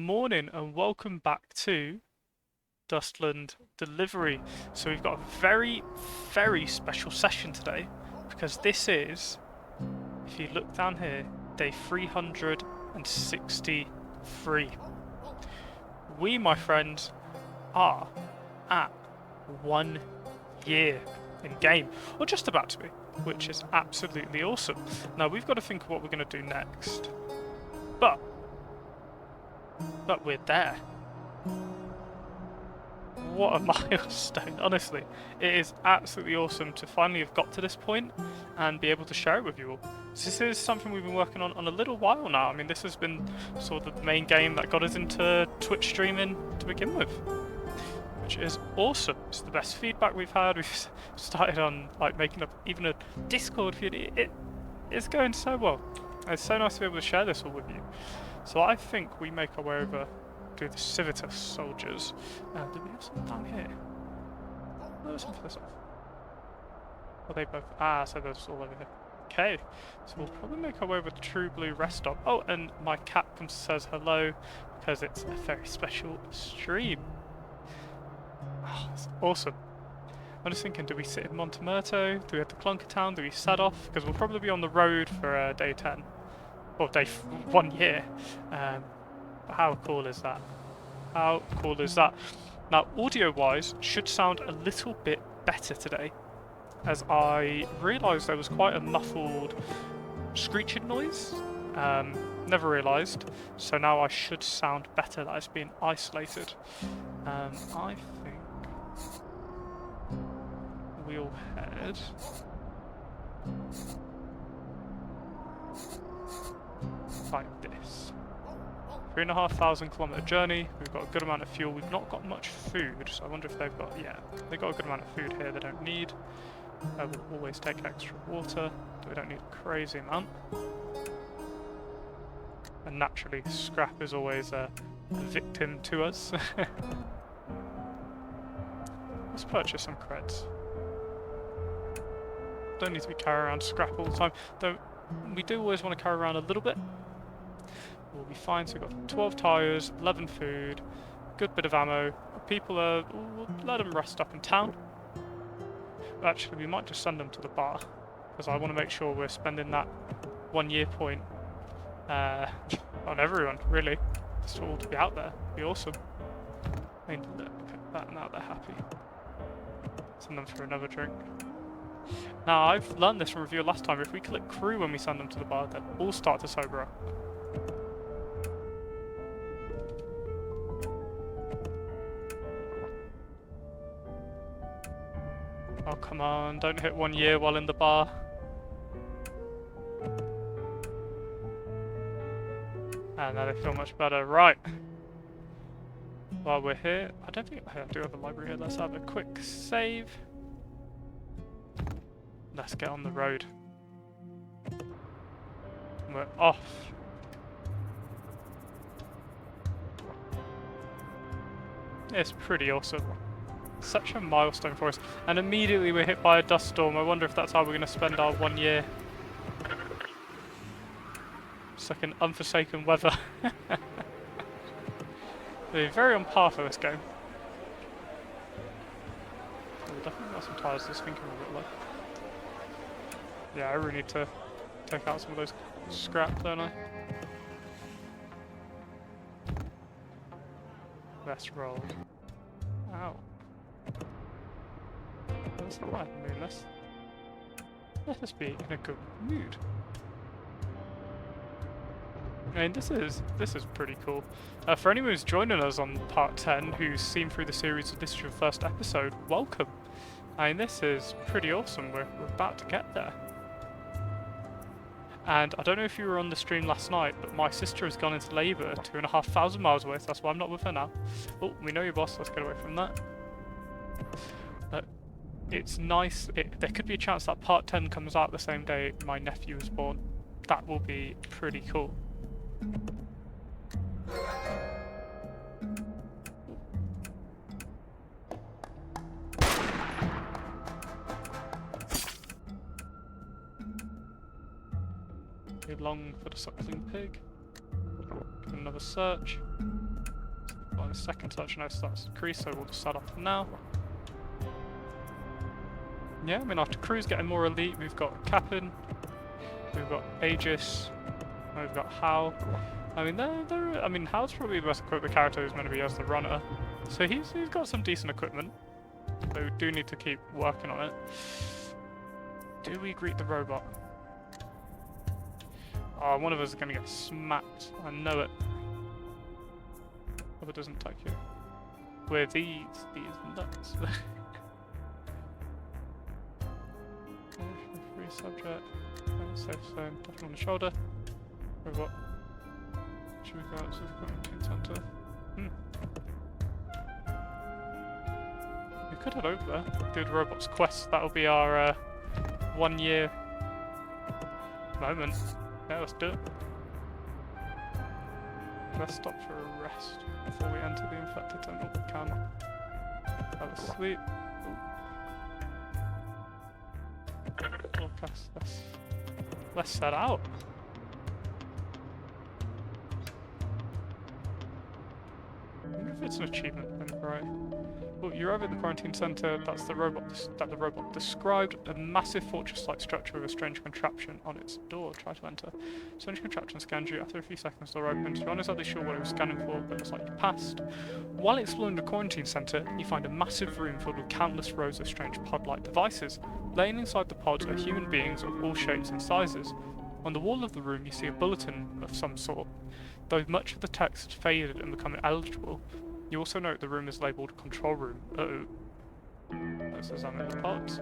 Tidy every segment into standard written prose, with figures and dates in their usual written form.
morning and welcome back to Dustland Delivery. So we've got a very, very special session today because this is, if you look down here, day 363. We, my friends, are at 1 year in game, or just about to be, which is absolutely awesome. Now we've got to think of what we're going to do next, but we're there. What a milestone, honestly. It is absolutely awesome to finally have got to this point and be able to share it with you all. So this is something we've been working on a little while now. I mean, this has been sort of the main game that got us into Twitch streaming to begin with, which is awesome. It's the best feedback we've had. We've started on like making up even a Discord feed. It's going so well. It's so nice to be able to share this all with you. So I think we make our way over to the Civitas soldiers. Do we have some down here? No, there's some for this off. Are they both? Ah, so there's all over here. Okay, so we'll probably make our way over to True Blue Rest Stop. Oh, and my cat comes and says hello because it's a very special stream. Oh, that's awesome. I'm just thinking, do we sit in Montemerto? Do we head to Clunkertown? Do we set off? Because we'll probably be on the road for day 10. Or day 1 year. How cool is that? How cool is that? Now, audio-wise, should sound a little bit better today, as I realised there was quite a muffled screeching noise. Never realised, so now I should sound better that it's been isolated. I think we'll head like this. 3,500 kilometre journey. We've got a good amount of fuel. We've not got much food, so I wonder if they've got. Yeah, they've got a good amount of food here. They don't need. We'll always take extra water. We don't need a crazy amount. And naturally, scrap is always a victim to us. Let's purchase some creds. Don't need to be carrying around scrap all the time. Though we do always want to carry around a little bit. We'll be fine. So we've got 12 tyres, 11 food, good bit of ammo. People are. We'll let them rest up in town. Actually, we might just send them to the bar because I want to make sure we're spending that 1 year point on everyone. Really, just all to be out there. Be awesome. I mean, look at that. Now they're happy. Send them for another drink. Now, I've learned this from review last time. If we click crew when we send them to the bar, they'll all start to sober up. Oh, come on, don't hit 1 year while in the bar. And now they feel much better. Right. While we're here, I don't think I do have a library here. Let's have a quick save. Let's get on the road. We're off. It's pretty awesome. Such a milestone for us. And immediately we're hit by a dust storm. I wonder if that's how we're going to spend our 1 year. It's like an unforsaken weather. We're very on par for this game. We've definitely got some tyres this thing can be low. Yeah, I really need to take out some of those scrap, don't I? Let's roll. Ow. That's not right. I mean, let us be in a good mood. I mean, this is pretty cool. For anyone who's joining us on part 10, who's seen through the series, this is your first episode, welcome. I mean, this is pretty awesome. We're about to get there. And I don't know if you were on the stream last night, but my sister has gone into labour 2,500 miles away, so that's why I'm not with her now. Oh, we know your boss, let's get away from that. It's nice, there could be a chance that part 10 comes out the same day my nephew was born. That will be pretty cool. Long for the suckling pig. Give another search. in a second to let you know starts to decrease, so we'll just start off now. Yeah, I mean after Crew's getting more elite, we've got Captain, we've got Aegis, and we've got Hal. I mean, Hal's probably the best equipped character who's meant to be as the runner, so he's got some decent equipment. But we do need to keep working on it. Do we greet the robot? Oh, one of us is going to get smacked. I know it. Hope it doesn't take you. With these nuts. Free subject. Safe zone. Touching on the shoulder. Robot. Should we go out to the quarantine center? We could head over there. Do the robot's quest. That'll be our 1 year moment. Yeah, let's do it. Let's stop for a rest before we enter the infected tunnel. We can have a sleep. Forecast. Let's set out. I wonder if it's an achievement thing, right? Well, you're over at the quarantine center. That's the robot that the robot described. A massive fortress-like structure with a strange contraption on its door. Try to enter. Strange contraption scans you. After a few seconds, the door opens. You're not exactly sure what it was scanning for, but it's like you passed. While exploring the quarantine center, you find a massive room filled with countless rows of strange pod-like devices. Laying inside the pods are human beings of all shapes and sizes. On the wall of the room, you see a bulletin of some sort. Though much of the text had faded and become illegible, you also note the room is labelled Control Room. Let's examine the pods.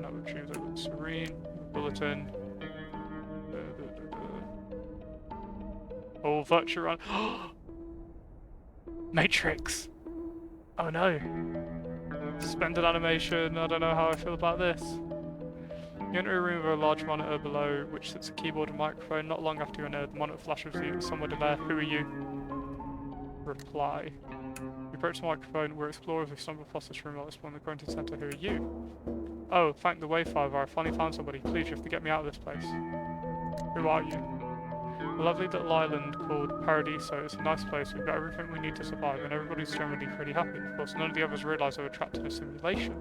Network tubes over the Serene. Bulletin. Oh, Virtue Run. Matrix! Oh no. Suspended animation. I don't know how I feel about this. You enter a room with a large monitor below, which sits a keyboard and microphone. Not long after you enter, the monitor flashes with you. Somewhere in there. Who are you? Reply. You approach the microphone. We're explorers. We stumbled across this room while exploring the quarantine center. Who are you? Oh, thank the Wayfinder. I finally found somebody. Please, you have to get me out of this place. Who are you? A lovely little island called Paradiso. It's a nice place. We've got everything we need to survive, and everybody's generally pretty happy. Of course, none of the others realise they were trapped in a simulation.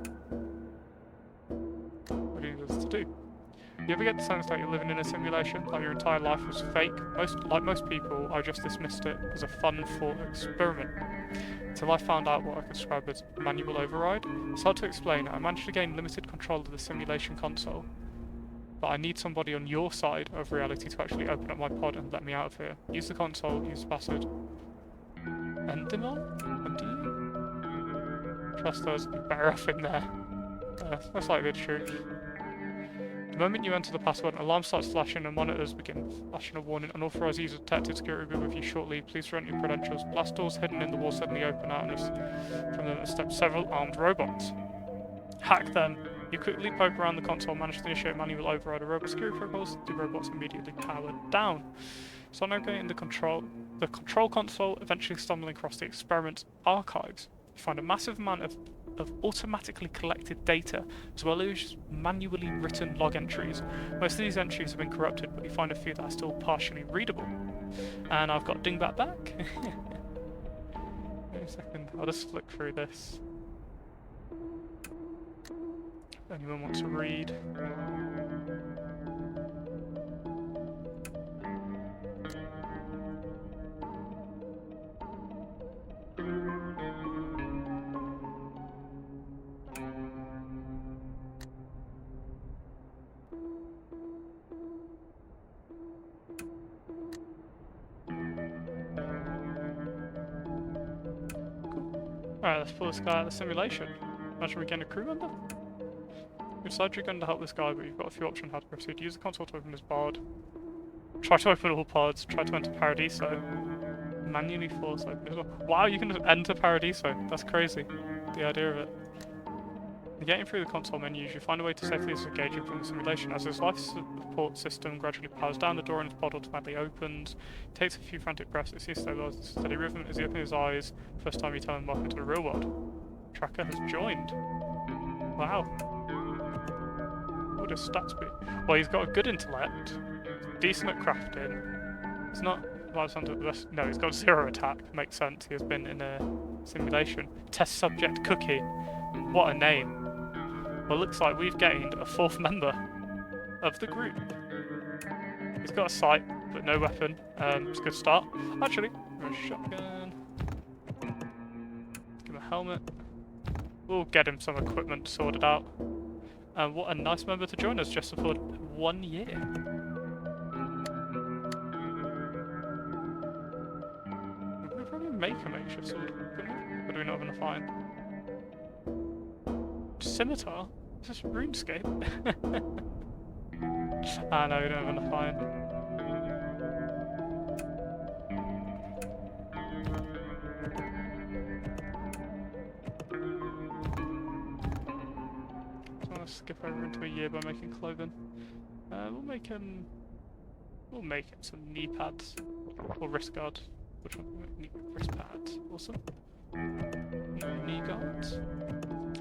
What do you need us to do? You ever get the sense that you're living in a simulation, like your entire life was fake? Like most people, I just dismissed it as a fun thought experiment. Until I found out what I could describe as manual override. It's hard to explain. I managed to gain limited control of the simulation console, but I need somebody on your side of reality to actually open up my pod and let me out of here. Use the console, use the password. Endemon? Do you? Trust us, you're better off in there. That's likely the truth. The moment you enter the password, an alarm starts flashing and monitors begin flashing a warning. Unauthorized user detected. Security will be with you shortly. Please surrender your credentials. Blast doors hidden in the wall suddenly open out, and from them step several armed robots. Hack them. You quickly poke around the console, manage to initiate manual override of robot security protocols. The robots immediately powered down. So navigating the control console, eventually stumbling across the experiment's archives. You find a massive amount of automatically collected data, as well as manually written log entries. Most of these entries have been corrupted, but you find a few that are still partially readable. And I've got Dingbat back. Wait a second, I'll just flick through this. If anyone wants to read. Alright, let's pull this guy out of the simulation. Imagine we gain a crew member? You decide you're going to help this guy, but you've got a few options how to proceed. Use the console to open his pod. Try to open all pods. Try to enter Paradiso. Manually force open as well. Wow, you can just enter Paradiso. That's crazy. The idea of it. Getting through the console menus, you find a way to safely disengage him from the simulation. As his life support system gradually powers down, the door in his pod automatically opens. He takes a few frantic breaths. It seems to stabilize the steady rhythm as he opens his eyes. First time you tell him welcome to the real world. Tracker has joined. Wow. What would his stats be? Well, he's got a good intellect. Decent at crafting. He's not survives under the best. No, he's got 0 attack. Makes sense. He has been in a simulation. Test subject Cookie. What a name. Well, looks like we've gained a 4th member of the group. He's got a sight, but no weapon. It's a good start. Actually, a shotgun. Give him a helmet. We'll get him some equipment sorted out. And what a nice member to join us just for 1 year. We could probably make a makeshift sword, couldn't we? But do we not have enough iron? Scimitar? Is this RuneScape? Ah no, we don't have enough iron. So I'm gonna skip over into a year by making clothing. We'll make him some knee pads or wrist guards. Which one? Wrist pads. Awesome. Knee guards.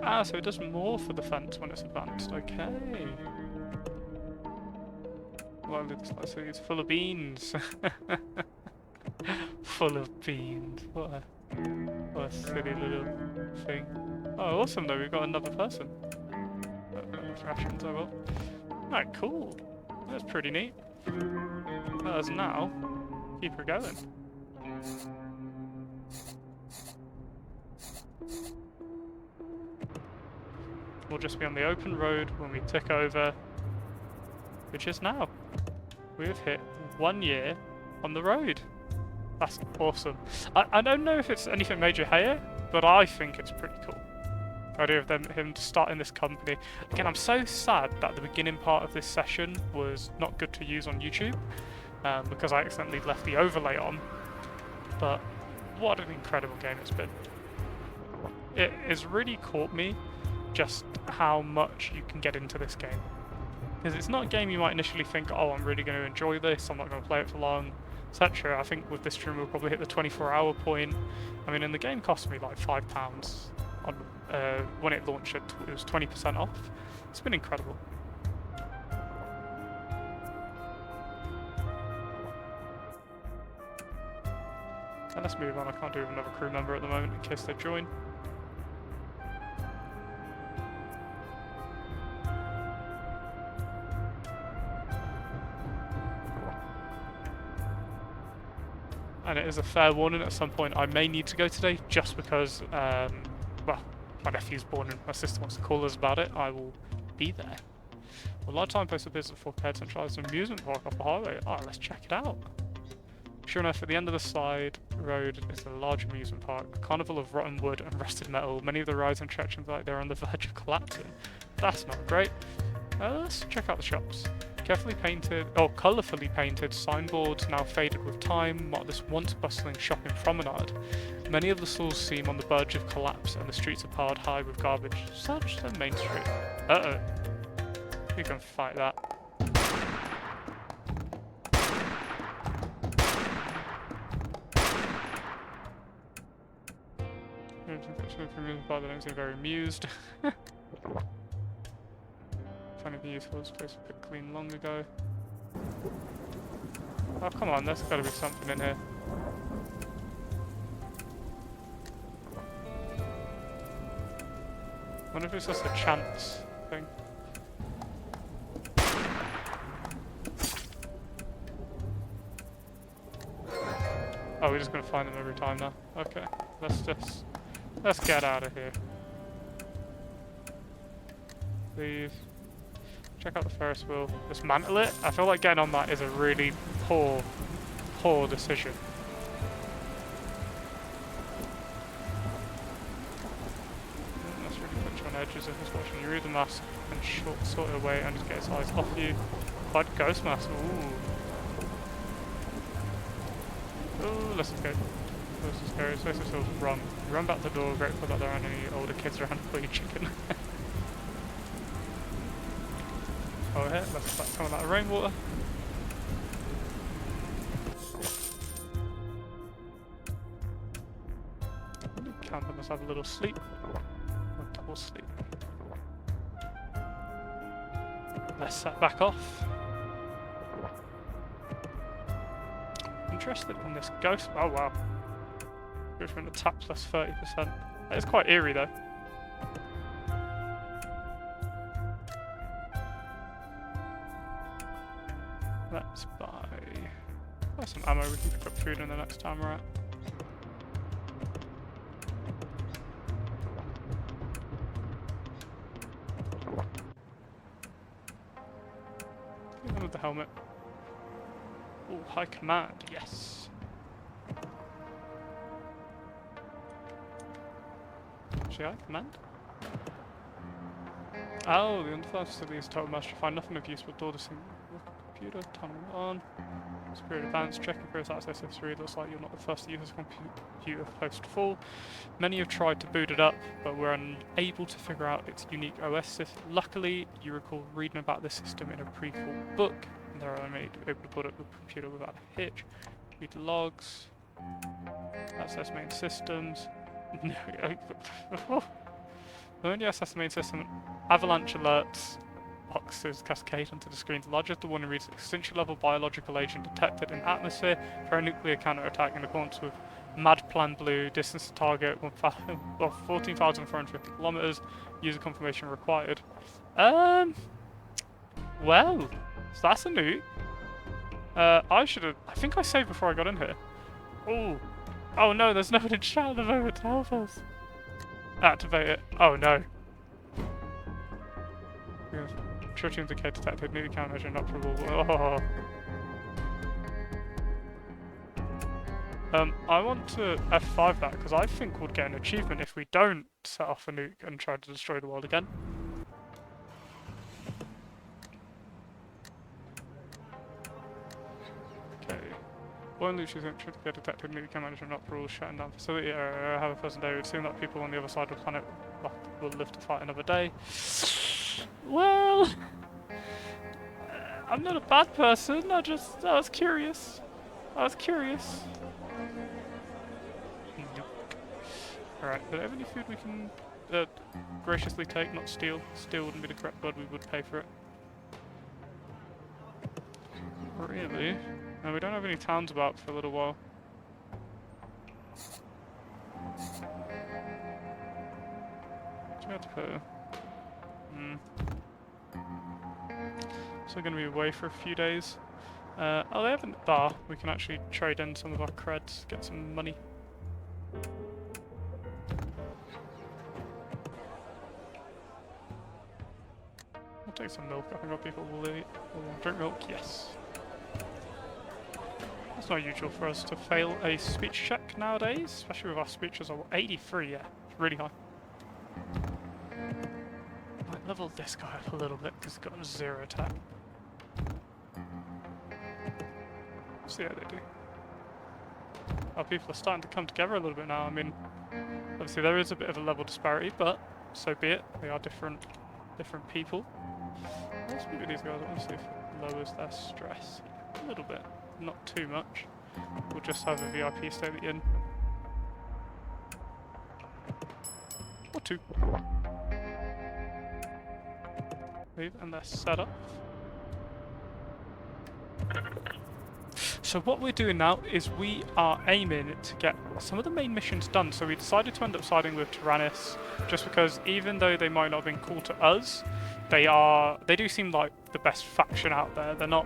Ah, so it does more for the fence when it's advanced. Okay. Well, it's like it's full of beans. Full of beans. What a silly little thing. Oh, awesome though. We've got another person. Rations, I will. Alright, cool. That's pretty neat. Let us now keep her going. We'll just be on the open road when we tick over, which is now. We've hit 1 year on the road. That's awesome. I don't know if it's anything major here, but I think it's pretty cool. The idea of him starting this company. Again, I'm so sad that the beginning part of this session was not good to use on YouTube, because I accidentally left the overlay on. But what an incredible game it's been. It has really caught me just how much you can get into this game. Because it's not a game you might initially think, oh, I'm really going to enjoy this, I'm not going to play it for long, etc. I think with this stream we'll probably hit the 24-hour point. I mean, and the game cost me like £5 on, when it launched. It was 20% off. It's been incredible. And let's move on. I can't do with another crew member at the moment in case they join. And it is a fair warning, at some point I may need to go today, just because, well, my nephew's born and my sister wants to call us about it. I will be there. Well, Lifetime Post appears at 4K centralised amusement park off the highway. Oh, let's check it out. Sure enough, at the end of the side road is a large amusement park, a carnival of rotten wood and rusted metal. Many of the rides and attractions like they're on the verge of collapsing. That's not great. Let's check out the shops. Carefully painted, or colourfully painted signboards, now faded with time, mark this once bustling shopping promenade. Many of the stalls seem on the verge of collapse, and the streets are piled high with garbage. Such the main street. Uh-oh. You can fight that. But they don't seem very amused. Finding the useful place a bit clean long ago. Oh come on, there's got to be something in here. I wonder if it's just a chance thing. Oh, we're just gonna find them every time now. Okay, let's get out of here. Leave. Check out the Ferris wheel. Dismantle it. I feel like getting on that is a really poor decision. That's really put you on edge as if it's watching you. Remove the mask and sort it away and just get its eyes off you. Like ghost mask. Ooh, let's escape. This is scary. So this feels wrong. You run back to the door, grateful that there aren't any older kids around to pull your chicken. Over here, let's start some of that rainwater. Camper must have a little sleep. Or double sleep. Let's set back off. interested in this ghost. Oh wow. Goes for an attack plus 30%. That is quite eerie though. Let's buy some ammo. We can pick up food in the next time we're out. With the helmet. Oh, high command, yes. Actually, high command? Oh, the underfloor facility is total master. Find nothing of use but door to sync computer. Tunnel on. Spirit advanced. Checking previous access history. Looks like you're not the first to use this computer post-fall. Many have tried to boot it up, but were unable to figure out its unique OS system. Luckily, you recall reading about this system in a prequel book, and they're only able to put up the computer without a hitch. Read logs. Access main systems. When you access the main system, avalanche alerts boxes cascade onto the screen. The larger the warning reads extinction level biological agent detected in atmosphere for a nuclear counterattack in accordance with Mad Plan Blue. Distance to target 14,450 kilometers. User confirmation required. Well, so that's a nuke. I think I saved before I got in here. Oh no, there's no one in chat at the moment to help us. Activate it. Oh no. Tritium decay detected. Nuclear countermeasure not probable. Oh. I want to F5 that because I think we'll get an achievement if we don't set off a nuke and try to destroy the world again. Okay. One loot is tritium detected. Nuclear countermeasure not probable. Shutting down facility. Have a person day. It would seem that people on the other side of the planet will live to fight another day. Well, I'm not a bad person. I was curious. Alright, do they have any food we can graciously take, not steal? Steal wouldn't be the correct word, we would pay for it. Really? No, we don't have any towns about for a little while. What do we have to put? So we're going to be away for a few days. Oh, they have a bar. We can actually trade in some of our creds, get some money. I'll take some milk. I think our people will drink milk. Yes. It's not usual for us to fail a speech check nowadays, especially with our speeches are 83. Yeah, it's really high. Might level this guy up a little bit because he's got a 0 attack. See how they do. Our people are starting to come together a little bit now. I mean, obviously there is a bit of a level disparity, but so be it. They are different people. Let's move these guys. I want to see if it lowers their stress a little bit, not too much. We'll just have a VIP stay at the inn. Or 2. Leave, and they're set up. So what we're doing now is we are aiming to get some of the main missions done. So we decided to end up siding with Tyrannus, just because even though they might not have been cool to us, they do seem like the best faction out there. They're not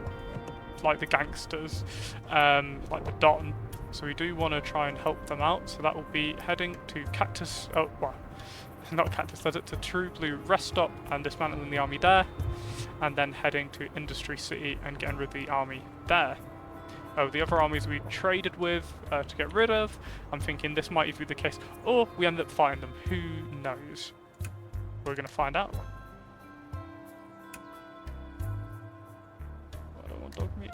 like the gangsters, like the Don. So we do want to try and help them out. So that will be heading to Cactus. Oh, well, not Cactus Desert, to True Blue Rest Stop and dismantling the army there, and then heading to Industry City and getting rid of the army there. The other armies we traded with to get rid of, I'm thinking this might even be the case, or we end up fighting them. Who knows? We're going to find out. I don't want dog meat.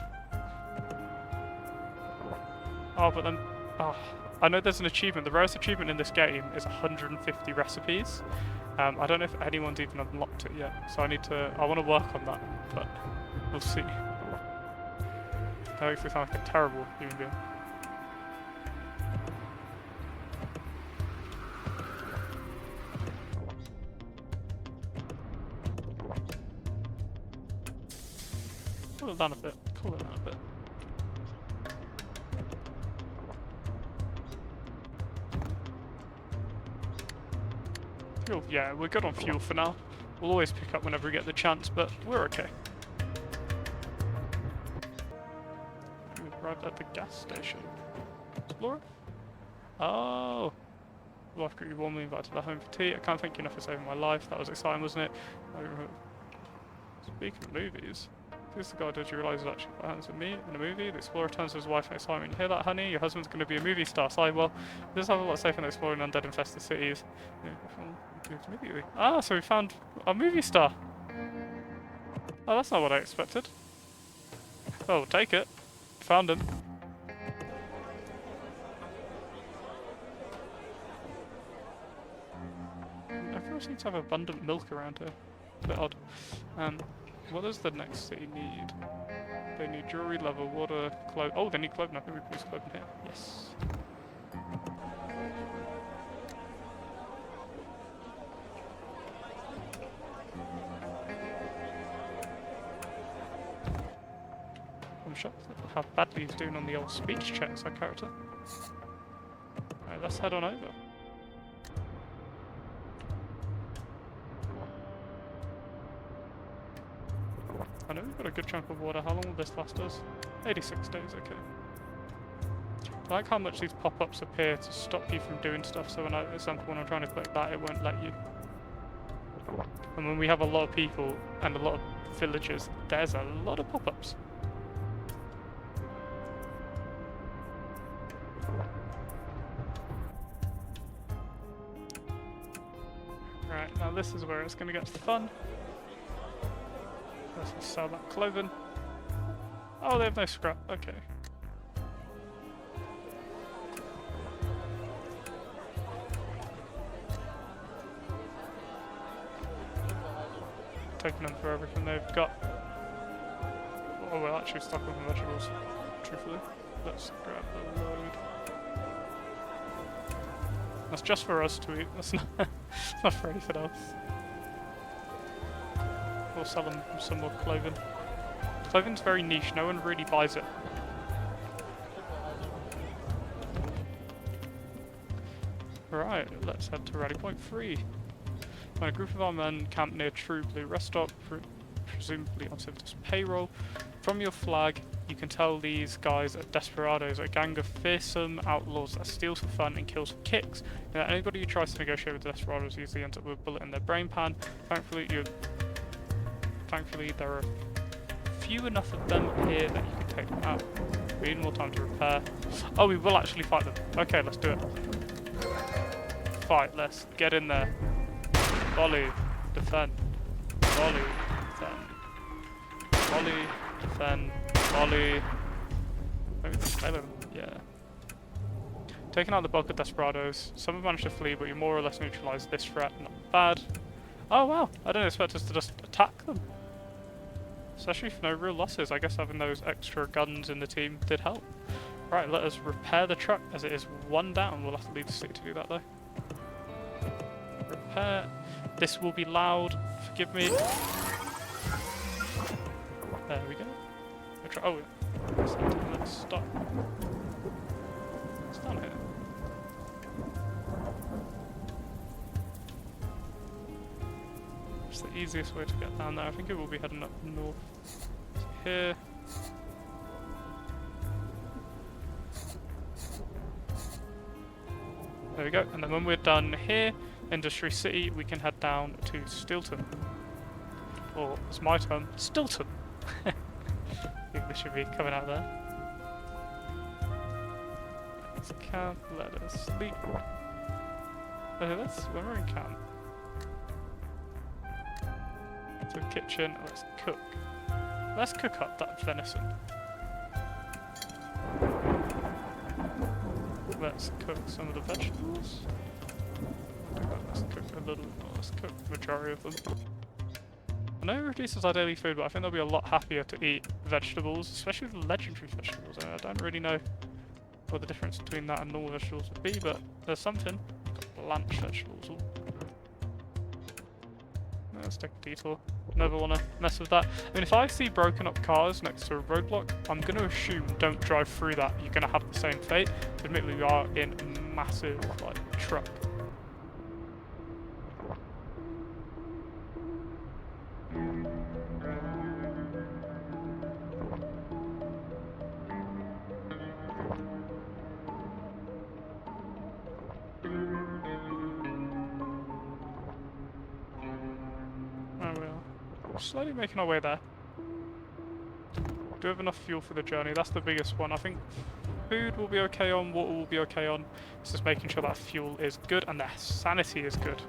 Oh, but then... Oh, I know there's an achievement. The rarest achievement in this game is 150 recipes. I don't know if anyone's even unlocked it yet, so I want to work on that, but we'll see. That makes me sound like a terrible human being. Cool it down a bit. Cool it down a bit. Fuel, yeah, we're good on fuel for now. We'll always pick up whenever we get the chance, but we're okay. We arrived at the gas station. Explorer? Oh! Well, after you warmly invited to the home for tea. I can't thank you enough for saving my life. That was exciting, wasn't it? Speaking of movies, this is the guy, did you realise it actually put hands with me in a movie? The explorer turns to his wife and excitement. You hear that, honey? Your husband's going to be a movie star. So, well, this have a lot safer than exploring undead infested cities. Ah, so we found a movie star. Oh, that's not what I expected. Oh, we'll take it. Found him. Everyone seems to have abundant milk around here. A bit odd. What does the next city need? They need jewelry, leather, water, clothes. Oh, they need clothing. I think we can use clothing here. Yes. I'm shocked at how badly he's doing on the old speech checks, that character. Alright, let's head on over. I know we've got a good chunk of water. How long will this last us? 86 days, okay. I like how much these pop-ups appear to stop you from doing stuff, so when at example when I'm trying to click that, it won't let you. And when we have a lot of people and a lot of villagers, there's a lot of pop-ups. Right, now this is where it's going to get fun. Let's sell that clothing. Oh, they have no scrap. Okay. Taking them for everything they've got. Oh, we're actually stuck with the vegetables, truthfully. Let's grab the load. That's just for us to eat. That's not, it's not for anything else. We'll sell them some more clothing. Clothing's very niche, no one really buys it. Right, let's head to Rally Point 3. When a group of our men camp near True Blue Rest Stop, presumably on Civitas payroll. From your flag, you can tell these guys are desperados, a gang of fearsome outlaws that steals for fun and kills for kicks. You know, anybody who tries to negotiate with the desperados usually ends up with a bullet in their brain pan. Thankfully, there are few enough of them here that you can take them out. We need more time to repair. Oh, we will actually fight them. Okay, let's do it. Fight, let's get in there. Volley, defend. Volley, defend. Volley, defend. Volley. Maybe just play them. Yeah. Taking out the bulk of desperados. Some have managed to flee, but you more or less neutralised this threat. Not bad. Oh wow, I didn't expect us to just attack them. Especially for no real losses. I guess having those extra guns in the team did help. Right, let us repair the truck as it is one down. We'll have to leave the city to do that though. Repair. This will be loud. Forgive me. There we go. Oh, let's stop. What's down here? It's the easiest way to get down there. I think it will be heading up north. Here. There we go. And then when we're done here, Industry City, we can head down to Stilton. Or, it's my term, Stilton. I think this should be coming out there. Let's camp, let us sleep. Okay, when we're in camp. To the kitchen, let's cook. Let's cook up that venison. Let's cook some of the vegetables. Let's cook a little, let's cook the majority of them. I know it reduces our daily food, but I think they'll be a lot happier to eat vegetables, especially the legendary vegetables. I don't really know what the difference between that and normal vegetables would be, but there's something. Blanch vegetables. Ooh. Let's take a detour. Never want to mess with that. I mean, if I see broken up cars next to a roadblock, I'm going to assume don't drive through that. You're going to have the same fate. Admittedly, we are in a massive, like, truck. slowly making our way there. Do we have enough fuel for the journey? That's the biggest one. I think food will be okay on, water will be okay on. It's just making sure that fuel is good and their sanity is good.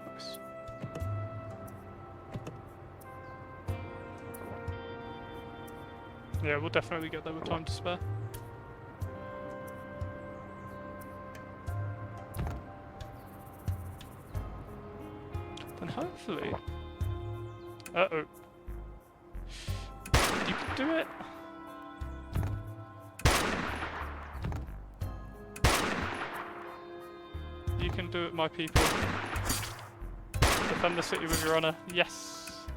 Nice. Yeah, we'll definitely get there with time to spare. Then hopefully... Uh-oh. You can do it! You can do it, my people. Defend the city with your honour. Yes!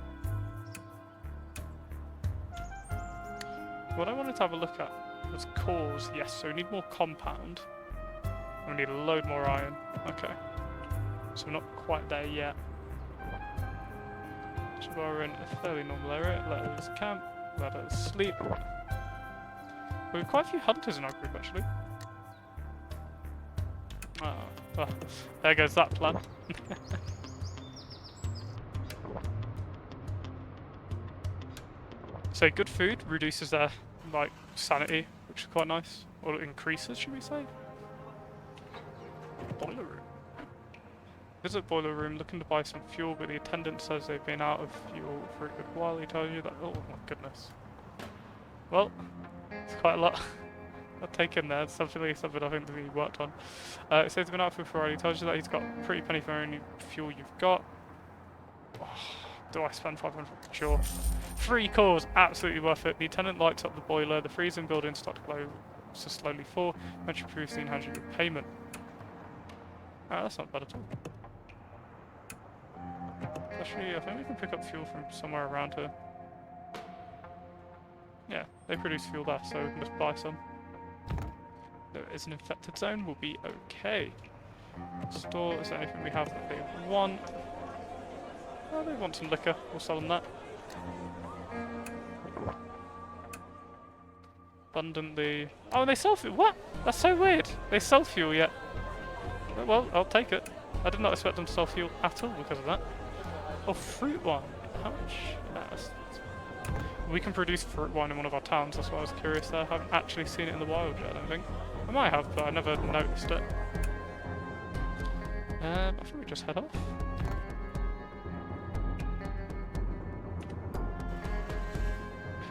What I wanted to have a look at was cores. Yes, so we need more compound. We need a load more iron. Okay. So we're not quite there yet. We're in a fairly normal area. Let us camp, let us sleep. We have quite a few hunters in our group actually. Oh, there goes that plan. So good food reduces their like sanity, which is quite nice. Or it increases, should we say? Boiler room. Visit boiler room, looking to buy some fuel, but the attendant says they've been out of fuel for a good while. He tells you that. Oh my goodness. Well, it's quite a lot. I'll take in there. It's something I think that we worked on. It says they've been out of fuel for a while. He tells you that he's got a pretty penny for any fuel you've got. Oh, do I spend 500? Sure. 3 cores, absolutely worth it. The attendant lights up the boiler. The freezing building starts to glow so slowly for. Eventually previously hands you a payment. That's not bad at all. Actually, I think we can pick up fuel from somewhere around here. Yeah, they produce fuel there, so we can just buy some. There is an infected zone, we'll be okay. Store, is there anything we have that they want? Oh, they want some liquor, we'll sell them that. Abundantly. Oh, they sell fuel. What? That's so weird. They sell fuel yet. Well, I'll take it. I did not expect them to sell fuel at all because of that. Oh, fruit wine. How much? We can produce fruit wine in one of our towns, that's why I was curious there. I haven't actually seen it in the wild yet, I don't think. I might have, but I never noticed it. I think we just head off.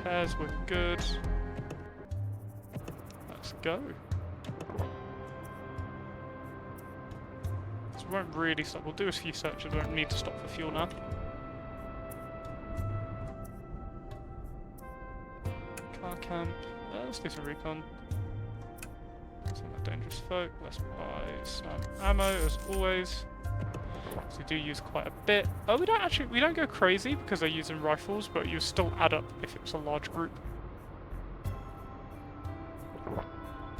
Pears were good. Let's go. So we won't really stop. We'll do a few searches. We won't need to stop for fuel now. Car camp. Let's do some recon. Some dangerous folk. Let's buy some ammo as always. So we do use quite a bit. Oh, we don't go crazy because they're using rifles, but you still add up if it was a large group.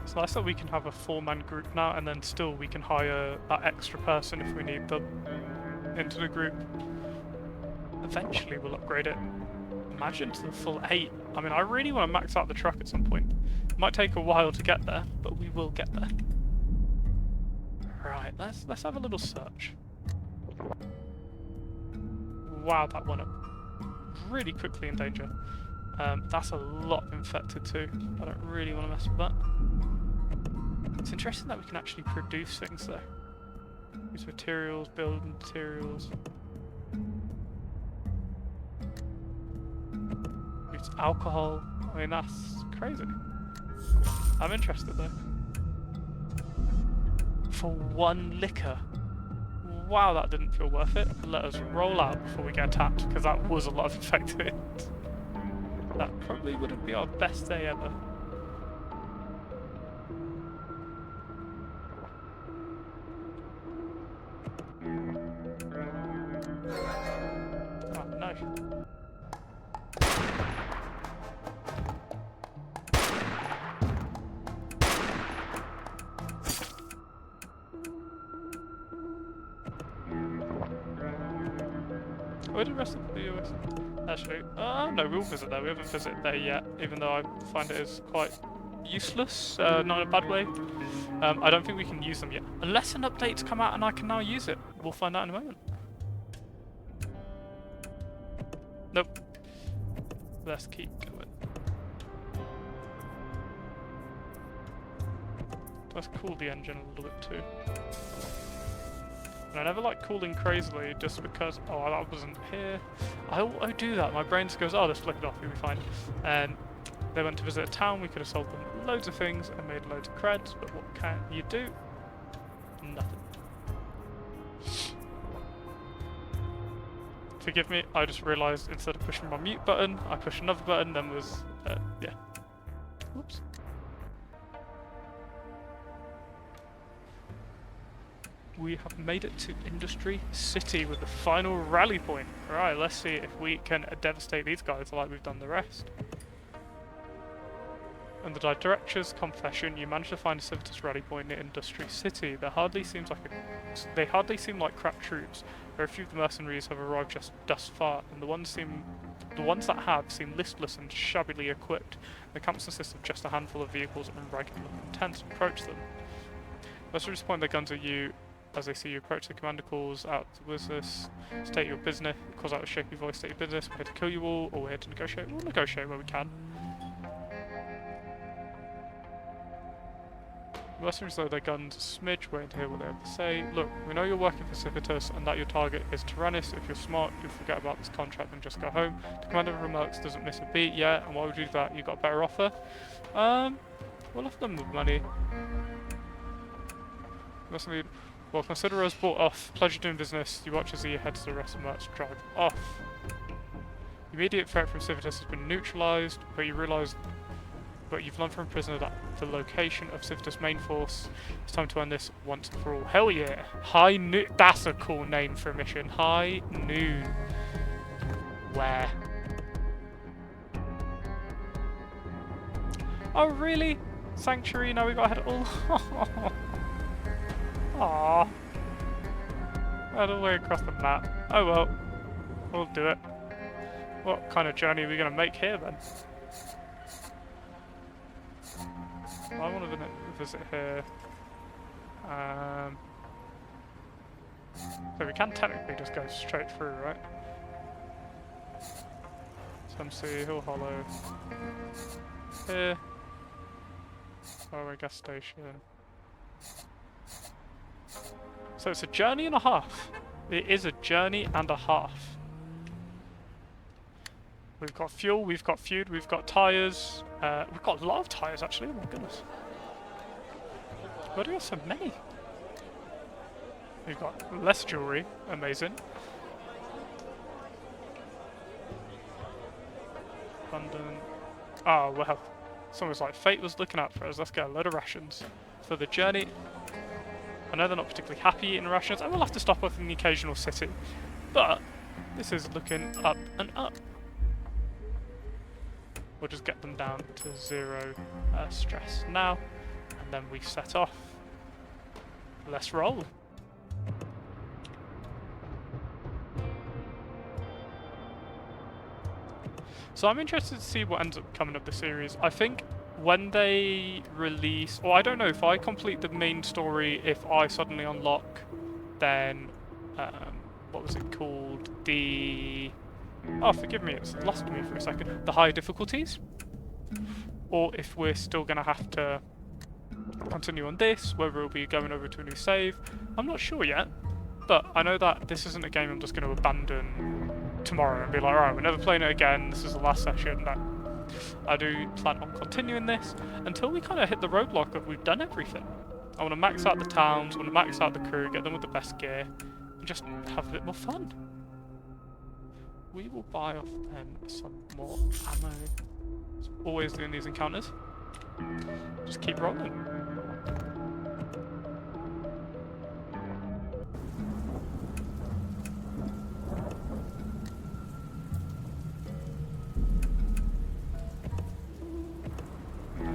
It's nice that we can have a 4-man group now, and then still we can hire that extra person if we need them into the group. Eventually we'll upgrade it. Imagine to the full 8. I mean, I really want to max out the truck at some point. It might take a while to get there, but we will get there. Right, let's have a little search. Wow, that went up really quickly in danger. That's a lot infected too. I don't really want to mess with that. It's interesting that we can actually produce things though. Use materials, build materials. Use alcohol. I mean, that's crazy. I'm interested though. For 1 liquor. Wow, that didn't feel worth it. Let us roll out before we get attacked, because that was a lot of infected. That probably wouldn't be our best day ever. Oh no. Where did the rest of the US? Actually, no, we'll visit there. We haven't visited there yet, even though I find it is quite useless, not in a bad way. I don't think we can use them yet. Unless an update's come out and I can now use it. We'll find out in a moment. Nope. Let's keep going. Let's cool the engine a little bit too. And I never like cooling crazily just because, oh, that wasn't here. I do that. My brain just goes, oh, let's flick it off, you'll be fine. And they went to visit a town, we could have sold them loads of things and made loads of creds, but what can you do? Nothing. Forgive me, I just realised instead of pushing my mute button, I pushed another button, then was, yeah. Whoops. We have made it to Industry City with the final rally point. Right, let's see if we can devastate these guys like we've done the rest. Under the director's confession, you managed to find a Civitas rally point in Industry City. They hardly seem like crap troops. Very few of the mercenaries have arrived just thus far, and the ones that have seem listless and shabbily equipped. The camps consist of just a handful of vehicles and ragged-looking tents. Approach them. Mercenaries point their guns at you as they see you approach. The commander calls out to business, state your business, calls out a shaky voice, state your business, we're here to kill you all, or we're here to negotiate. We'll negotiate where we can. Mercenaries load their guns a smidge, waiting to hear what they have to say. Look, we know you're working for Civitas and that your target is Tyrannus. If you're smart, you'll forget about this contract and just go home. The commander remarks doesn't miss a beat yet, and why would you do that? You got a better offer? We'll offer them the money. Mercenary, well, consider us bought off. Pleasure doing business. You watch as he heads the rest of the merch drive off. The immediate threat from Civitas has been neutralised, but you've learned from a prisoner that the location of Civitas' main force. It's time to end this once and for all. Hell yeah! High Noon. That's a cool name for a mission. High Noon. Where? Oh really? Sanctuary. Now we got to head all. Aww. Head all the way across the map. Oh well. We'll do it. What kind of journey are we going to make here then? I want to visit here. So we can technically just go straight through, right? Sea, Hill Hollow. Here. Railway gas station. So it's a journey and a half. It is a journey and a half. We've got fuel, we've got food, we've got tyres. We've got a lot of tyres actually, oh my goodness. Why do we have so many? We've got less jewellery, amazing. London. Oh well, it's almost like fate was looking out for us. Let's get a load of rations for the journey. I know they're not particularly happy eating rations, and we'll have to stop off in the occasional city. But this is looking up and up. We'll just get them down to 0 stress now, and then we set off. Let's roll. So I'm interested to see what ends up coming of the series. I think when they release, or I don't know, if I complete the main story, if I suddenly unlock, then, what was it called? Oh, forgive me, it's lost me for a second. The higher difficulties? Or if we're still going to have to continue on this, whether we'll be going over to a new save. I'm not sure yet, but I know that this isn't a game I'm just going to abandon tomorrow and be like, alright, we're never playing it again, this is the last session. No. I do plan on continuing this until we kind of hit the roadblock of we've done everything. I want to max out the towns, I want to max out the crew, get them with the best gear, and just have a bit more fun. We will buy off them some more ammo. As always doing these encounters. Just keep rolling.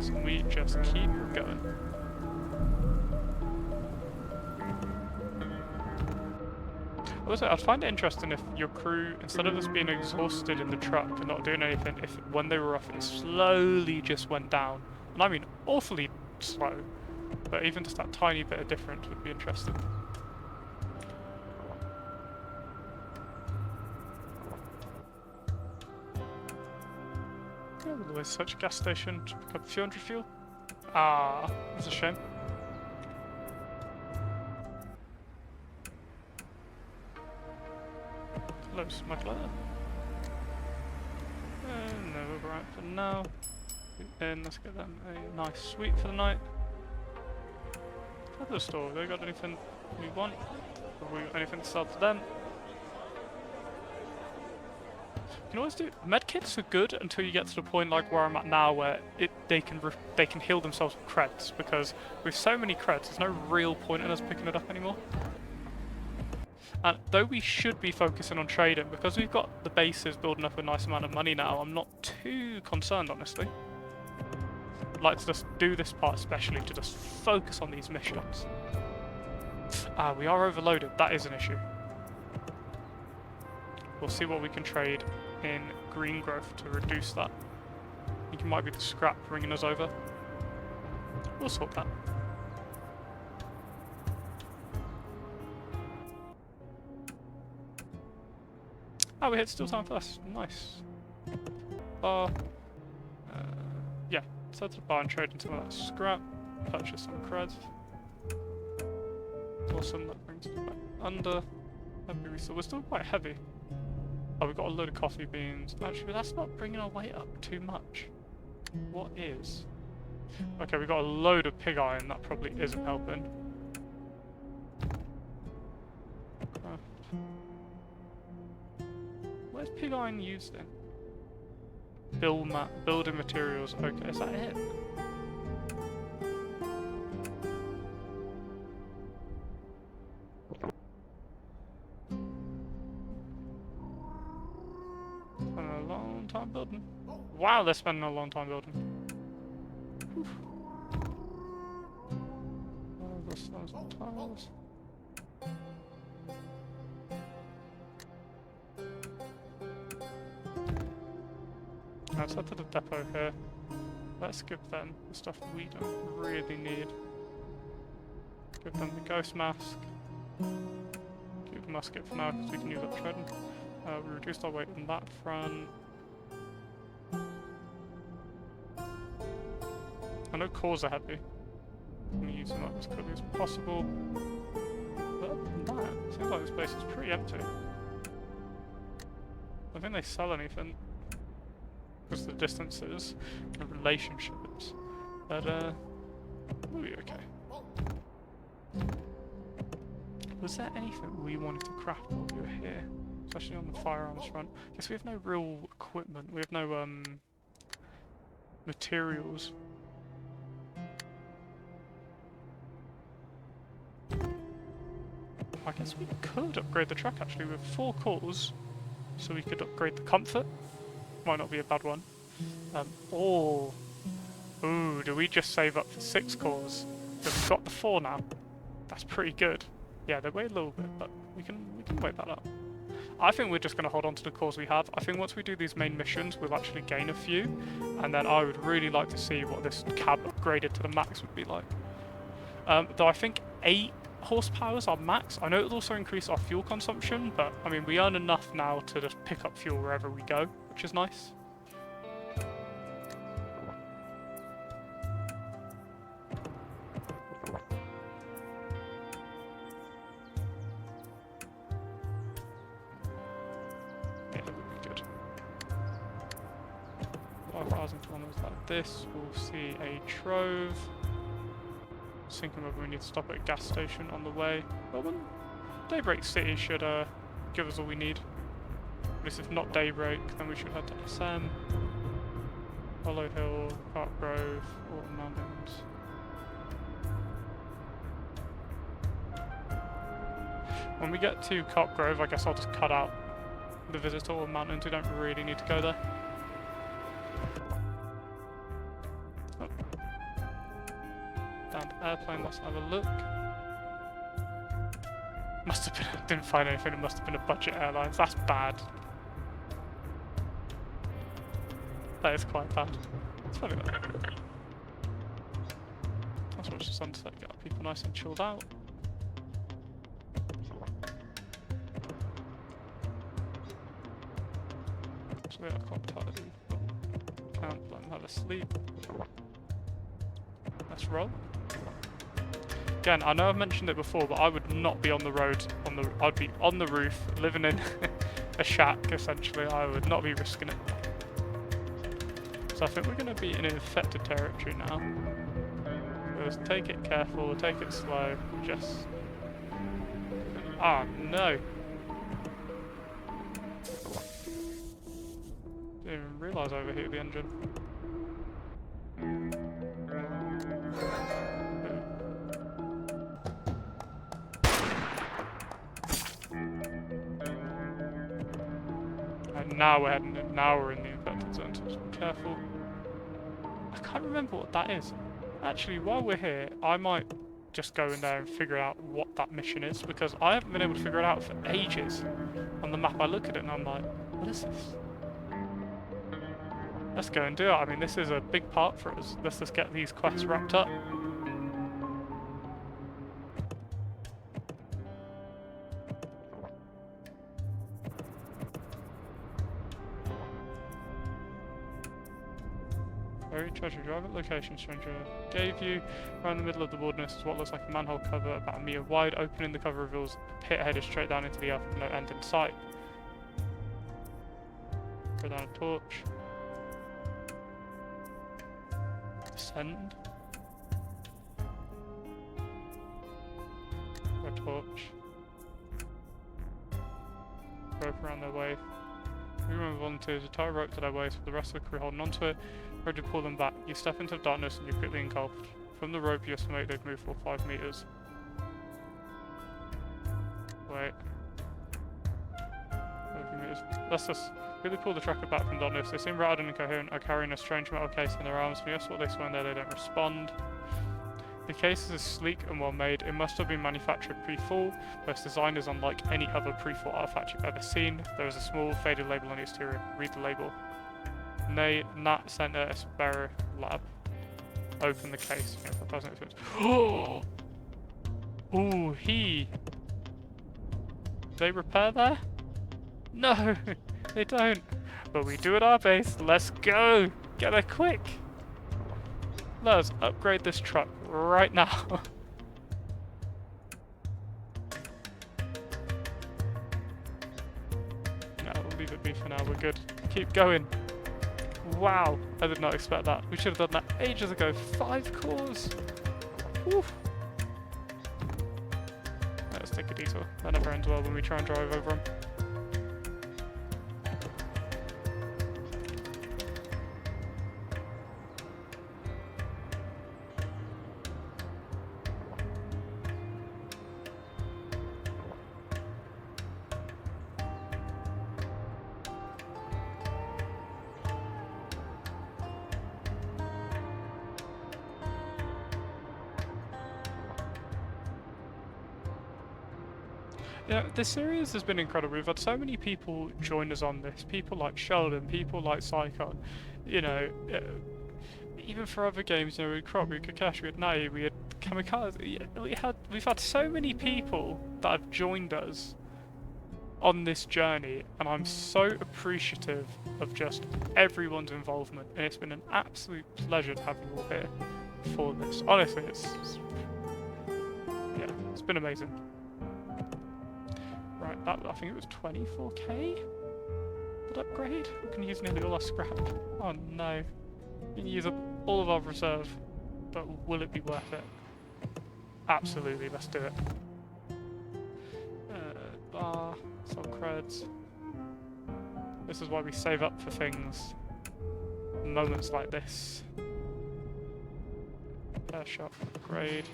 So we just keep going. Also, I'd find it interesting if your crew, instead of just being exhausted in the truck and not doing anything, if when they were off it slowly just went down And I mean awfully slow, but even just that tiny bit of difference would be interesting. Yeah, we'll always search a gas station to pick up a few hundred fuel. Ah, that's a shame. Hello, smuggler. No, we're right for now. And let's get them a nice sweet for the night. Other store, they got anything we want? Have we got anything to sell to them? You can always do medkits are good until you get to the point like where I'm at now, where they can heal themselves with creds, because with so many creds, there's no real point in us picking it up anymore. And though we should be focusing on trading, because we've got the bases building up a nice amount of money now, I'm not too concerned, honestly. I'd like to just do this part especially to just focus on these missions. Ah, we are overloaded. That is an issue. We'll see what we can trade in green growth to reduce that. I think it might be the scrap bringing us over. We'll sort that. Oh, we hit still time first. Nice. Bar. Yeah, so to the bar and trade in some of that scrap. Purchase some creds. Awesome, that brings us back under. We're still quite heavy. Oh, we've got a load of coffee beans. Actually, that's not bringing our weight up too much. What is? Okay, we've got a load of pig iron. That probably isn't helping. Craft. Where's pig iron used in? Building materials. Okay, is that it? Spending a long time building. Wow, they're spending a long time building. Oof. Tiles. Let's head to the depot here. Let's give them the stuff we don't really need. Give them the ghost mask. Keep the musket for now because we can use up trading. We reduced our weight on that front. I know cores are heavy. I'm going to use them up as quickly as possible. But other than that, it seems like this place is pretty empty. I don't think they sell anything. Because of the distances and relationships. But, we'll be okay. Was there anything we wanted to craft while we were here? Especially on the firearms front. I guess we have no real equipment. We have no, materials. I guess we could upgrade the truck actually with 4 cores. So we could upgrade the comfort. Might not be a bad one. Ooh, do we just save up for 6 cores? So we've got the 4 now. That's pretty good. Yeah, they weigh a little bit, but we can weight that up. I think we're just going to hold on to the cores we have. I think once we do these main missions, we'll actually gain a few, and then I would really like to see what this cab upgraded to the max would be like. Though I think 8 horsepower is our max. I know it'll also increase our fuel consumption, but I mean we earn enough now to just pick up fuel wherever we go, which is nice. Yeah, that would be good. 5,000 kilometers like this. We'll see a trove. Thinking whether we need to stop at a gas station on the way. Well, Daybreak City should give us all we need. At least if not Daybreak, then we should head to SM, Hollow Hill, Park Grove, Autumn Mountains. When we get to Cop Grove, I guess I'll just cut out the visit to Autumn Mountains. We don't really need to go there. Airplane, let's have a look. Must have been, didn't find anything, it must have been a budget airlines, that's bad. That is quite bad. It's funny though. Let's watch the sunset, get our people nice and chilled out. So we are quite tired. Can't let them have a sleep. Let's roll. Again, I know I've mentioned it before, but I would not be on the road. I'd be on the roof, living in a shack. Essentially, I would not be risking it. So I think we're going to be in infected territory now. Just take it careful, take it slow. Just. Ah, no. Didn't even realise I overheated the engine. And now we're heading in, now we're in the infected zone, so just be careful. I can't remember what that is. Actually, while we're here, I might just go in there and figure out what that mission is, because I haven't been able to figure it out for ages. On the map I look at it and I'm like, what is this? Let's go and do it. I mean, this is a big part for us. Let's just get these quests wrapped up. Very treasure driver location stranger gave you. Around the middle of the wilderness is what looks like a manhole cover about a metre wide. Opening the cover reveals a pit headed straight down into the earth with no end in sight. Go down a torch. Descend. A torch. Rope around their waist. Remember volunteers to tie a rope to their waist with the rest of the crew holding onto it, ready to pull them back. You step into darkness and you're quickly engulfed. From the rope you estimate they've moved for 5 meters. Wait. 5 meters. Let's just quickly pull the tracker back from darkness. They seem rattled and incoherent, are carrying a strange metal case in their arms. When you ask what they swear in there, they don't respond. The case is sleek and well made. It must have been manufactured pre-fall, but its design is unlike any other pre-fall artifact you've ever seen. There is a small faded label on the exterior. Read the label. Nat Center Espera Lab. Open the case. Oh! Ooh, They repair there? No, they don't. But we do at our base. Let's go! Get there quick! Let's upgrade this truck right now. No, we'll leave it be for now. We're good. Keep going. Wow, I did not expect that. We should have done that ages ago. 5 cores. Woof. Let's take a detour. That never ends well when we try and drive over them. Yeah, this series has been incredible. We've had so many people join us on this. People like Sheldon, people like Psychon. You know, even for other games, you know, we had Krop, we had Kakashi, we had Nai, we had Kamikaze. We've had so many people that have joined us on this journey, and I'm so appreciative of just everyone's involvement. And it's been an absolute pleasure to have you all here for this. Honestly, it's been amazing. Right, that I think it was 24k that upgrade. We can use nearly all our scrap. Oh no. We can use up all of our reserve. But will it be worth it? Absolutely, let's do it. Bar, sell creds. This is why we save up for things. Moments like this. Repair shop, upgrade.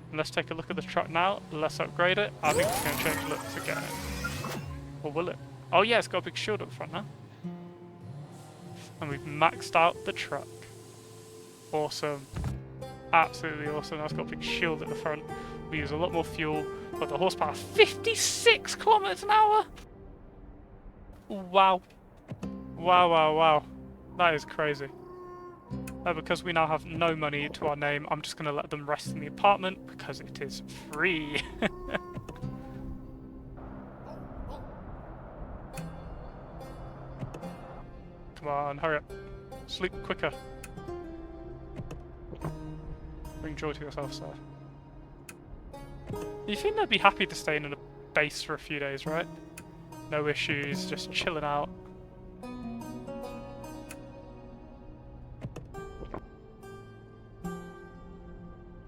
And let's take a look at the truck now. Let's upgrade it. I think it's going to change looks to get it. Or will it? Oh yeah, it's got a big shield up front now. And we've maxed out the truck. Awesome. Absolutely awesome. That's got a big shield at the front. We use a lot more fuel. But the horsepower, 56 kilometers an hour! Wow. Wow, wow, wow. That is crazy. Because we now have no money to our name, I'm just going to let them rest in the apartment because it is free. Come on, hurry up. Sleep quicker. Bring joy to yourself, sir. You think they'd be happy to stay in a base for a few days, right? No issues, just chilling out.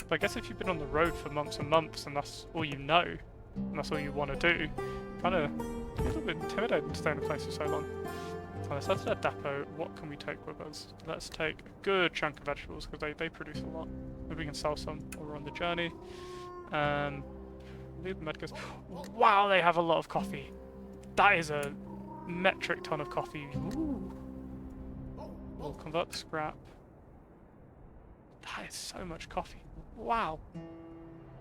But I guess if you've been on the road for months and months and that's all you know, and that's all you want to do, kind of a little bit intimidating to stay in a place for so long. So let's head to that depot. What can we take with us? Let's take a good chunk of vegetables because they produce a lot. Maybe we can sell some while we're on the journey. Leave the medicals. Wow, they have a lot of coffee. That is a metric ton of coffee. Ooh. We'll convert the scrap. That is so much coffee. Wow.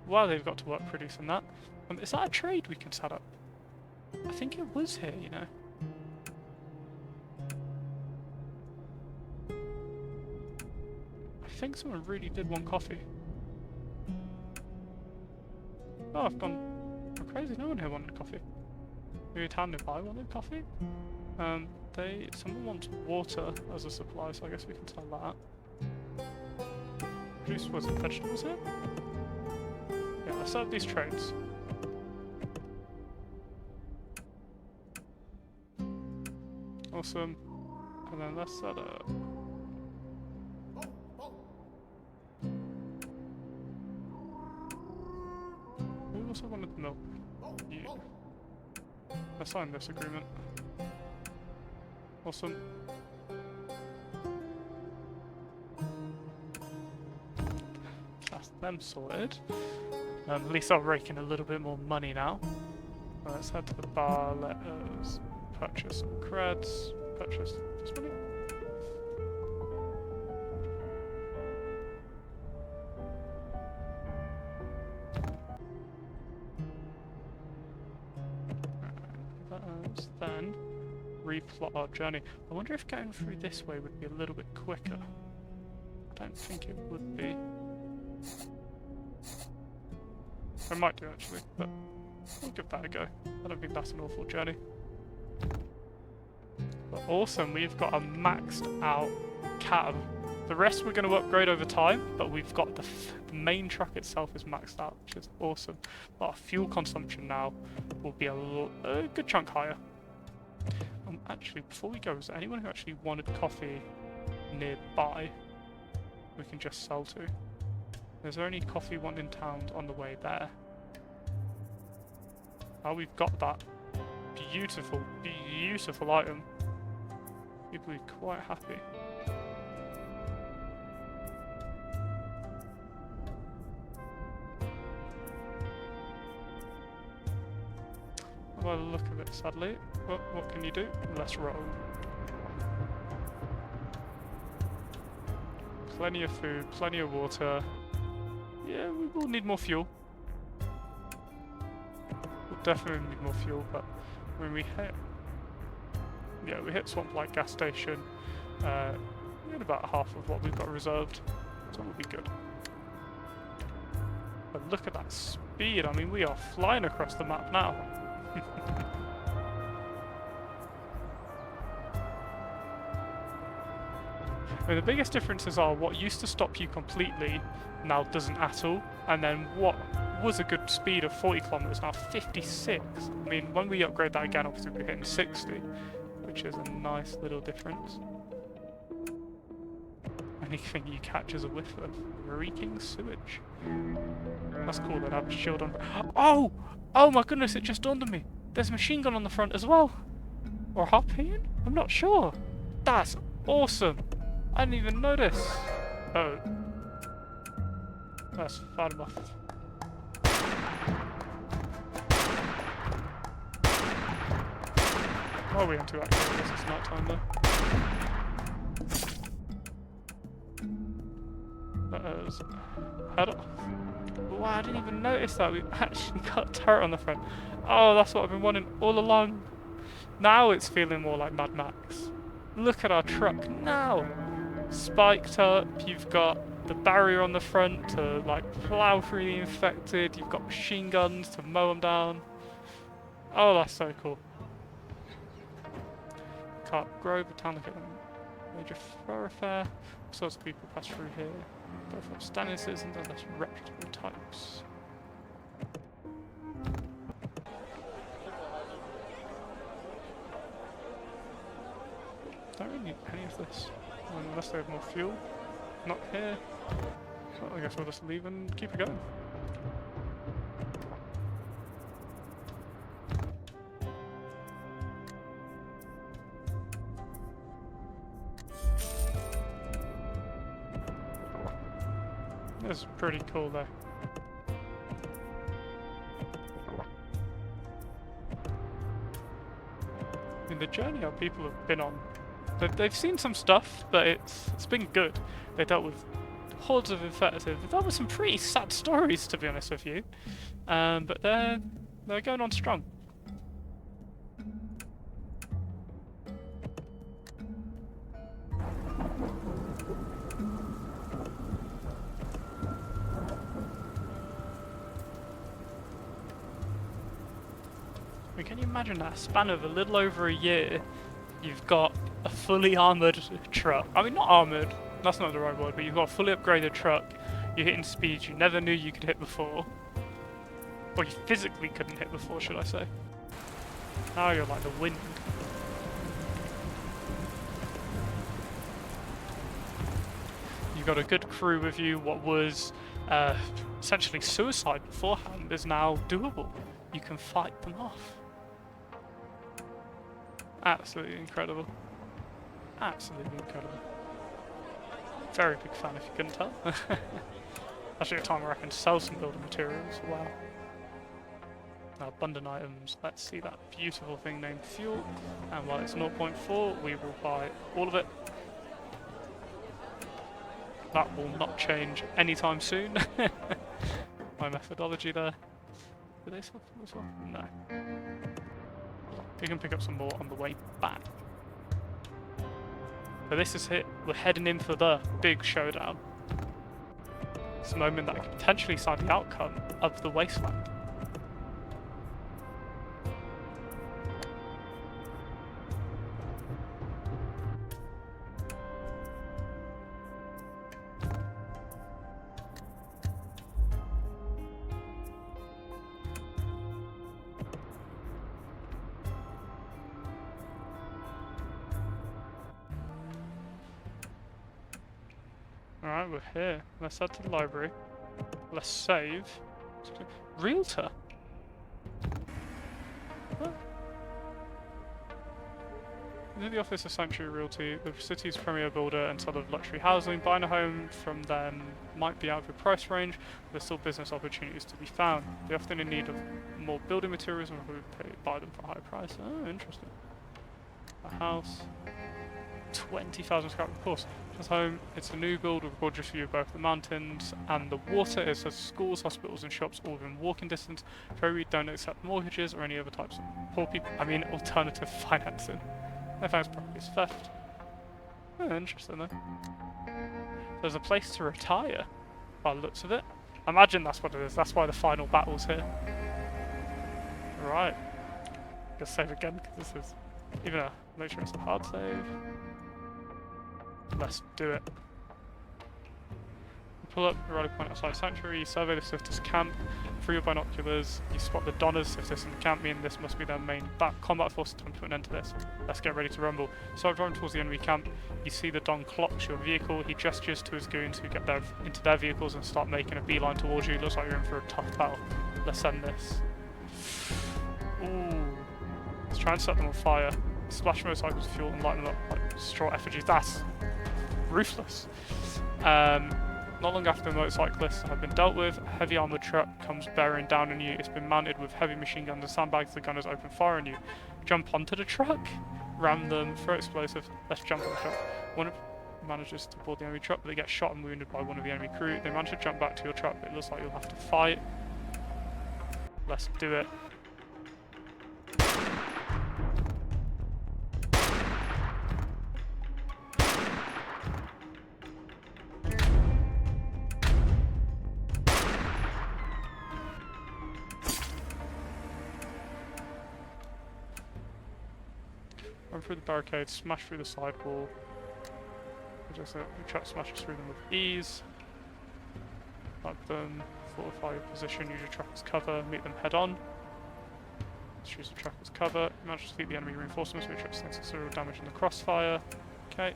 Wow, they've got to work producing that. Is that a trade we can set up? I think it was here, you know. I think someone really did want coffee. Oh, I've gone crazy. No one here wanted coffee. Maybe a town nearby wanted coffee. Someone wants water as a supply, so I guess we can sell that. Produce was it vegetables here? Yeah, let's set up these trades. Awesome. And then let's set up. Who also wanted the milk? You. Let's sign this agreement. Awesome. That's them sorted. At least I'll rake in a little bit more money now. Let's head to the bar, let us purchase some creds. Purchase this money. Then replot our journey. I wonder if going through this way would be a little bit quicker. I don't think it would be. I might do actually, but we'll give that a go. I don't think that's an awful journey. But awesome, we've got a maxed out cab. The rest we're going to upgrade over time, but we've got the main truck itself is maxed out, which is awesome. But our fuel consumption now will be a good chunk higher. Actually, before we go, is there anyone who actually wanted coffee nearby we can just sell to? Is there any coffee one in town on the way there? Oh, we've got that beautiful, beautiful item. People are quite happy. By the look of it, sadly. But what can you do? Let's roll. Plenty of food, plenty of water. Yeah, we will need more fuel. We'll definitely need more fuel, but when we hit... Yeah, we hit Swamp Light gas station. We had about half of what we've got reserved, so we'll be good. But look at that speed, I mean we are flying across the map now. I mean, the biggest differences are what used to stop you completely now doesn't at all, and then what was a good speed of 40 kilometers now 56. I mean, when we upgrade that again, obviously we're hitting 60, which is a nice little difference. Anything you catch is a whiff of reeking sewage. That's cool that I have a shield on. Oh! Oh my goodness, it just dawned on me. There's a machine gun on the front as well. Or a harpoon? I'm not sure. That's awesome. I didn't even notice. Oh. That's far enough. What are we into actually? I guess it's night time though. That is... Head off. Wow, I didn't even notice that. We actually got a turret on the front. Oh, that's what I've been wanting all along. Now it's feeling more like Mad Max. Look at our truck now. spiked up. You've got the barrier on the front to like plow through the infected. You've got machine guns to mow them down. Oh, that's so cool. Can't grow, but town like a major thoroughfare. All sorts of people pass through here, both upstanding citizens and less reputable types. Don't really need any of this, unless they have more fuel. Not here. So I guess we'll just leave and keep it going. This is pretty cool though. I mean, the journey our people have been on, they've seen some stuff, but it's been good. They dealt with hordes of infected. They've dealt with some pretty sad stories, to be honest with you. But they're going on strong. I mean, can you imagine that? A span of a little over a year, you've got a fully armoured truck. I mean, not armoured, that's not the right word, but you've got a fully upgraded truck. You're hitting speeds you never knew you could hit before. Or you physically couldn't hit before, should I say. Now you're like the wind. You've got a good crew with you. What was essentially suicide beforehand is now doable. You can fight them off. Absolutely incredible. Absolutely incredible. Very big fan if you couldn't tell. Actually a time where I can sell some building materials, wow. Now abundant items, let's see that beautiful thing named fuel. And while it's 0.4, we will buy all of it. That will not change anytime soon. My methodology there. Do they sell fuel as well? No. We can pick up some more on the way back. But this is it. We're heading in for the big showdown. It's a moment that could potentially decide the outcome of the wasteland. Alright, we're here. Let's head to the library. Let's save. Realtor? What? Near the office of Sanctuary Realty, the city's premier builder and seller of luxury housing. Buying a home from them might be out of your price range, but there's still business opportunities to be found. They're often in need of more building materials and we buy them for a higher price. Oh, interesting. A house. 20,000 square, of course. Just home, it's a new build with a gorgeous view of both the mountains and the water. It says schools, hospitals and shops all within walking distance. Very don't accept mortgages or any other types of poor people. I mean alternative financing. No thanks, property is theft. Oh, interesting though. There's a place to retire by the looks of it. I imagine that's what it is, that's why the final battle's here. Right. Gonna save again because this is even a make sure it's a hard save. Let's do it. You pull up the rally point outside Sanctuary, you survey the Sifters camp, through your binoculars, you spot the Donners, Sifters in the camp, meaning this must be their main combat force to put an end to this. Let's get ready to rumble. So driving towards the enemy camp, you see the Don clocks your vehicle, he gestures to his goons who get into their vehicles and start making a beeline towards you. Looks like you're in for a tough battle. Let's end this. Ooh. Let's try and set them on fire. Splash motorcycles fuel and light them up like straw effigies. That's ruthless. Not long after the motorcyclists have been dealt with, a heavy armoured truck comes bearing down on you. It's been mounted with heavy machine guns and sandbags. The gunners open fire on you. Jump onto the truck, ram them, throw explosives. Let's jump on the truck. One of manages to board the enemy truck, but they get shot and wounded by one of the enemy crew. They manage to jump back to your truck, but it looks like you'll have to fight. Let's do it. through the barricade, smash through the sidewall. Just your truck smashes through them with ease. Like them, fortify your position, use your truck as cover, meet them head on. Use the truck as cover, manage to defeat the enemy reinforcements which represents considerable damage in the crossfire. Okay.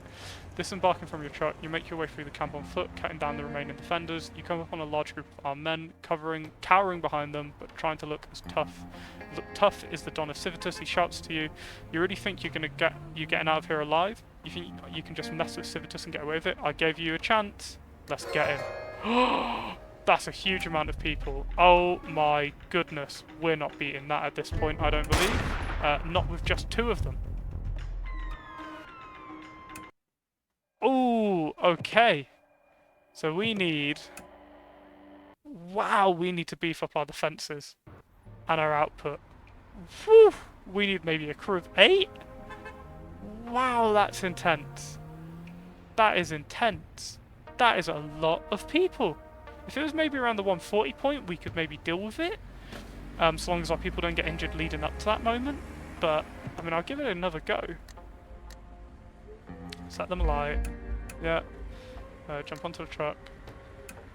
Disembarking from your truck, you make your way through the camp on foot, cutting down the remaining defenders. You come upon a large group of armed men, cowering behind them, but trying to look as tough. Look tough is the Don of Civitas. He shouts to you, "You really think you're gonna getting out of here alive? You think you can just mess with Civitas and get away with it? I gave you a chance. Let's get in." That's a huge amount of people. Oh my goodness, we're not beating that at this point, I don't believe. Not with just 2 of them. Oh, okay. So we need... Wow, we need to beef up our defences and our output. Whew, we need maybe a crew of 8? Wow, that's intense. That is intense. That is a lot of people. If it was maybe around the 140 point, we could maybe deal with it. So long as our people don't get injured leading up to that moment. But, I mean, I'll give it another go. Set them alight. Yeah. Jump onto the truck.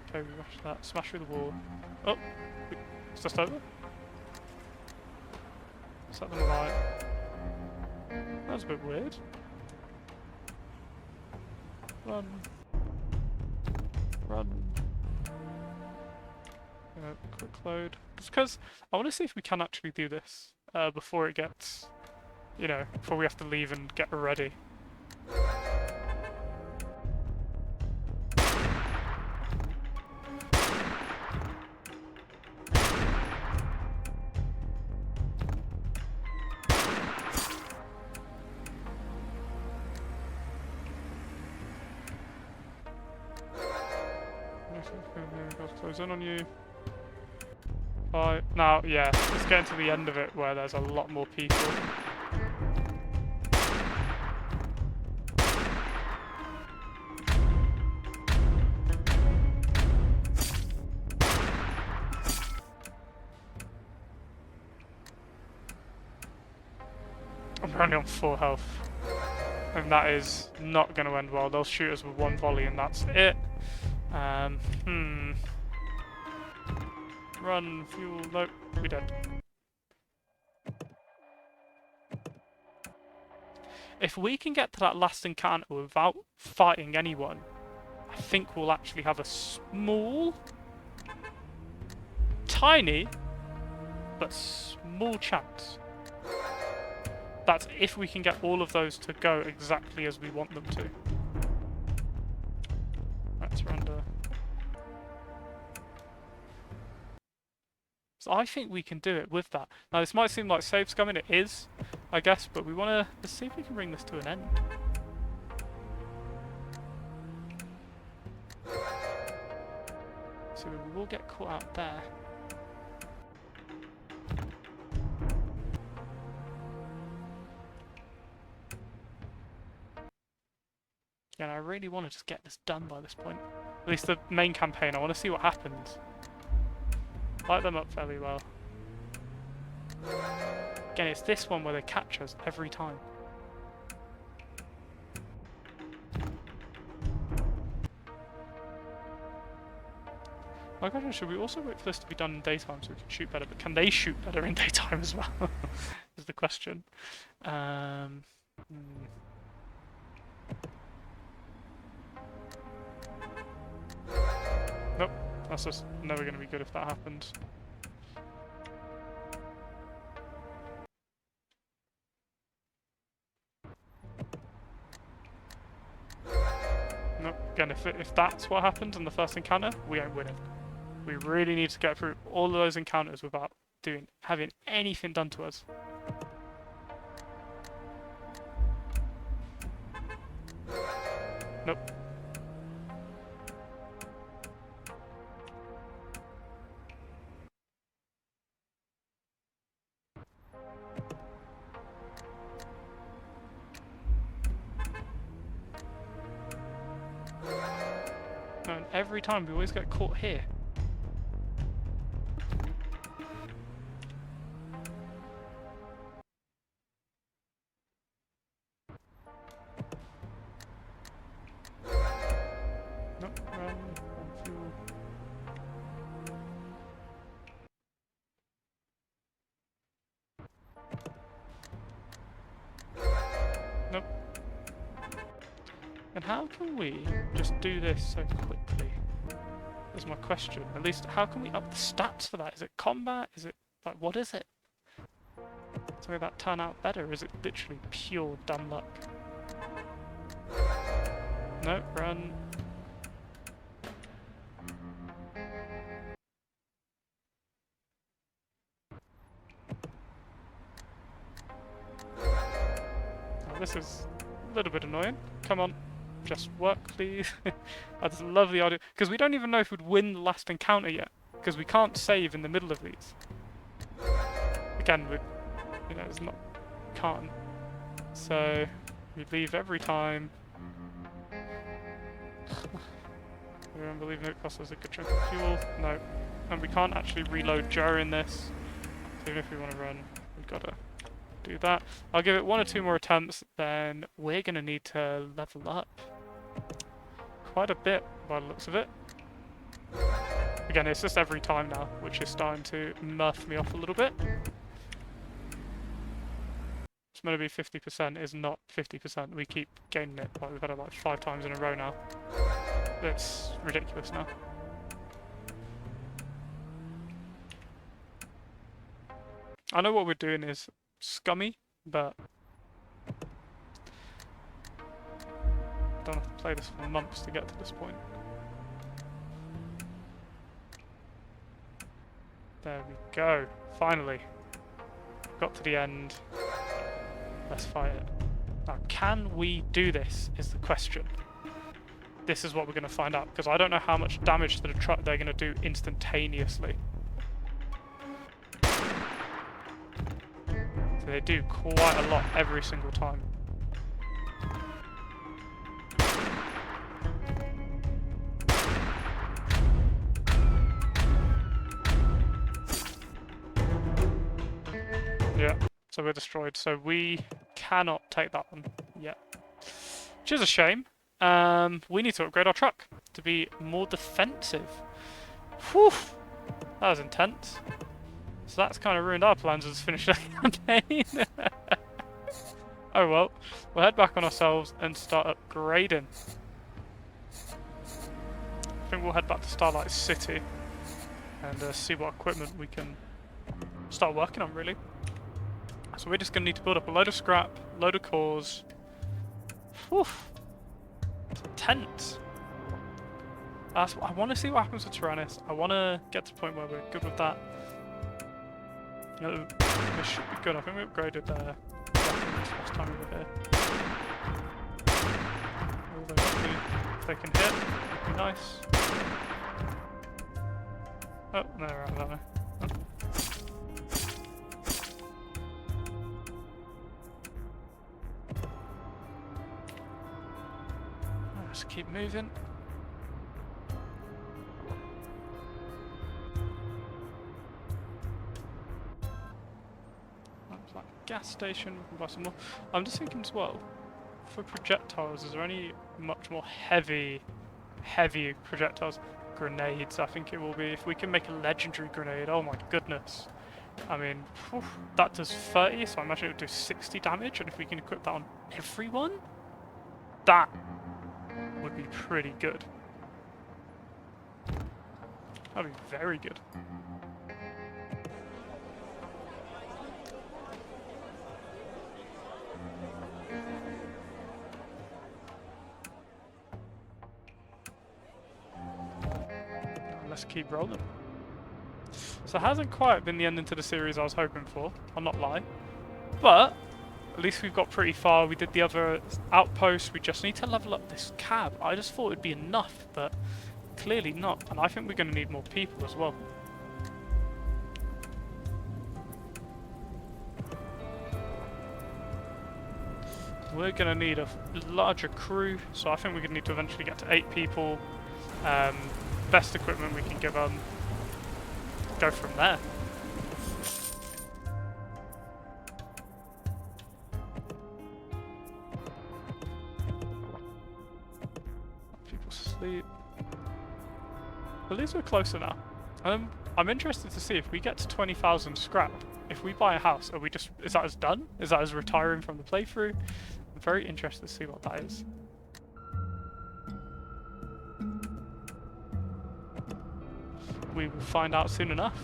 Okay, we rush that. Smash through the wall. Oh! Is this over? Set them alight. That was a bit weird. Run. Run. Quick load. Just because I want to see if we can actually do this before it gets, you know, before we have to leave and get ready. Close in on you. Now, yeah, it's getting to the end of it where there's a lot more people. I'm only on 4 health. And that is not going to end well. They'll shoot us with 1 volley and that's it. Run, fuel, nope, we dead. If we can get to that last encounter without fighting anyone, I think we'll actually have a small, tiny, but small chance. That's if we can get all of those to go exactly as we want them to. Right, surrender. So I think we can do it with that. Now this might seem like save scumming, it is, I guess, but we want to, let's see if we can bring this to an end. So we will get caught out there. Yeah, and I really want to just get this done by this point. At least the main campaign, I want to see what happens. Light them up fairly well. Again, it's this one where they catch us every time. My question is, should we also wait for this to be done in daytime so we can shoot better? But can they shoot better in daytime as well? Is the question. Nope. That's just never going to be good if that happens. Nope. Again, if that's what happens in the first encounter, we ain't winning. We really need to get through all of those encounters without having anything done to us. Nope. And every time we always get caught here. Nope, run fuel. Nope. And how can we just do this so quickly? Is my question. At least, how can we up the stats for that? Is it combat? Is it, like, what is it? To make that turn out better? Or is it literally pure dumb luck? No, run. Oh, this is a little bit annoying. Come on, just work, please. I just love the idea, because we don't even know if we'd win the last encounter yet, because we can't save in the middle of these. Again, we, you know, it's not, can't. So we leave every time. Remember, leaving it costs us a good chunk of fuel. No, and we can't actually reload during this. So even if we want to run, we've got to do that. I'll give it 1 or 2 more attempts, then we're going to need to level up quite a bit by the looks of it. Again, it's just every time now, which is starting to mirth me off a little bit. It's meant to be 50%, is not 50%. We keep gaining it, like we've had it like 5 times in a row now. It's ridiculous now. I know what we're doing is scummy, but don't have to play this for months to get to this point. There we go. Finally. Got to the end. Let's fight it. Now, can we do this is the question. This is what we're going to find out, because I don't know how much damage to the truck they're going to do instantaneously. So they do quite a lot every single time. Yeah, so we're destroyed. So we cannot take that one yet, which is a shame. We need to upgrade our truck to be more defensive. Whew, that was intense. So that's kind of ruined our plans as finish the campaign. Oh well, we'll head back on ourselves and start upgrading. I think we'll head back to Starlight City and see what equipment we can start working on, really. So we're just going to need to build up a load of scrap, load of cores. Whew. It's intense. I want to see what happens with Tyrannus. I want to get to the point where we're good with that. You know, this should be good. I think we upgraded last time we were here. Although hopefully if they can hit, it'd be nice. Oh, no, they're out of that way. Let's keep moving. That's like a gas station, we can buy some more. I'm just thinking as well, for projectiles, is there any much more heavy projectiles? Grenades, I think it will be. If we can make a legendary grenade, oh my goodness. I mean, whew, that does 30, so I imagine it would do 60 damage, and if we can equip that on everyone, that would be pretty good. That'd be very good. Let's keep rolling. So it hasn't quite been the ending to the series I was hoping for, I'll not lie. But at least we've got pretty far. We did the other outpost. We just need to level up this cab. I just thought it'd be enough, but clearly not. And I think we're going to need more people as well. We're going to need a larger crew, so I think we're going to need to eventually get to 8 people. Best equipment we can give them. Go from there. People sleep. at least we're closer now. I'm interested to see if we get to 20,000 scrap. If we buy a house, is that as done? Is that as retiring from the playthrough? I'm very interested to see what that is. We will find out soon enough.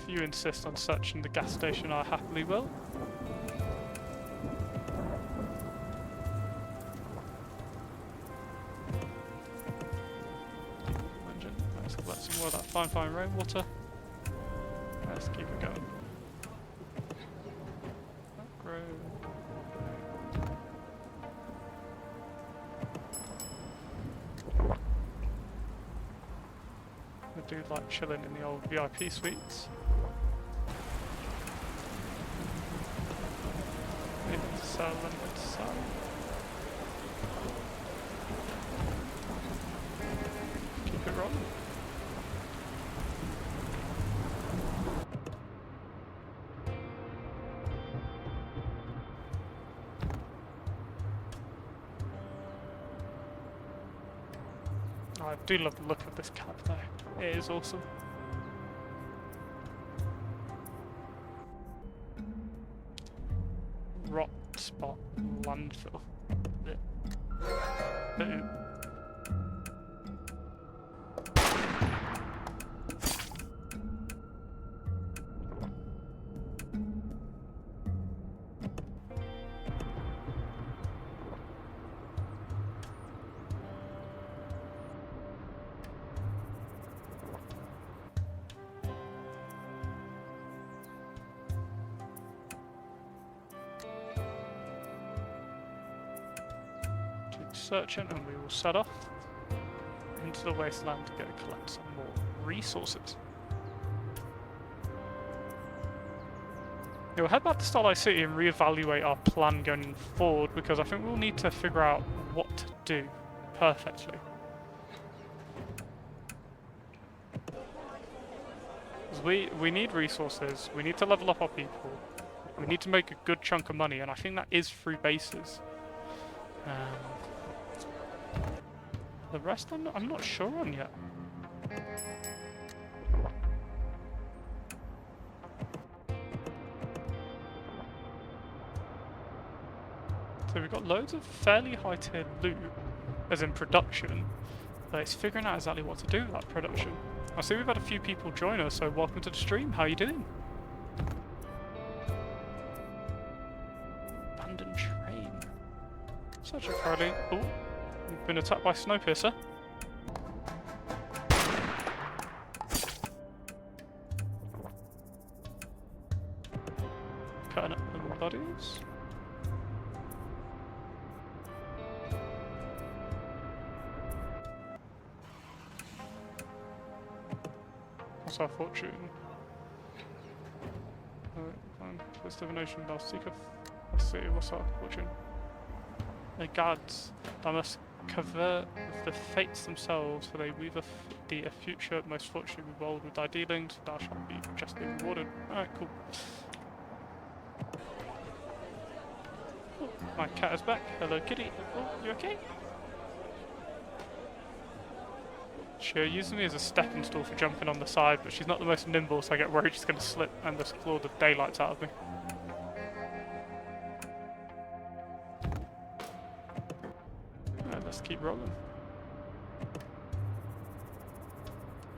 If you insist on searching the gas station, I happily will. Engine. Let's collect some more of that fine rainwater. Let's keep it going. I do like chilling in the old VIP suites. Sell and sell. Keep it rolling. Oh, I do love the look of this cab though. It is awesome. Rot spot landfill. Searching, and we will set off into the wasteland to go collect some more resources. We'll head back to Starlight City and reevaluate our plan going forward, because I think we'll need to figure out what to do perfectly. We need resources, we need to level up our people, we need to make a good chunk of money, and I think that is through bases. The rest I'm not sure on yet. So we've got loads of fairly high tier loot, as in production, but it's figuring out exactly what to do with that production. I see we've had a few people join us, so welcome to the stream. How are you doing? Abandoned train. Such a Friday. Oh. We've been attacked by Snowpiercer. Cutting up the bodies. What's our fortune? Fine. Twist of a nation, thou seeketh. Let's see, what's our fortune? The gods, thou must cavert with the fates themselves, for they weave thee a future most fortunately bold with thy dealings, thou shalt be justly rewarded. Alright, cool. Oh, my cat is back. Hello, kitty. Oh, you okay? She uses me as a stepping stool for jumping on the side, but she's not the most nimble, so I get worried she's going to slip and just claw the daylights out of me. Let's keep rolling.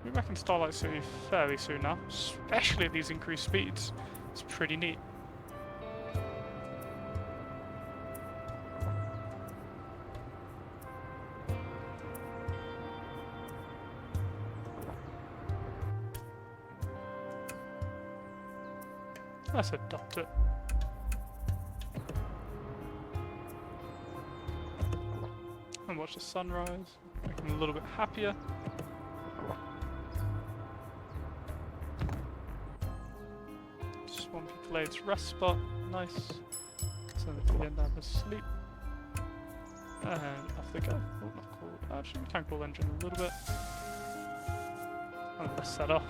We're back in Starlight City fairly soon now, especially at these increased speeds. It's pretty neat. Let's adopt it. And watch the sunrise, make them a little bit happier. Swampy Glades rest spot, nice. Send them to the end have a sleep. And off they go. Oh, not called. Actually, we can call engine a little bit. And let's set off.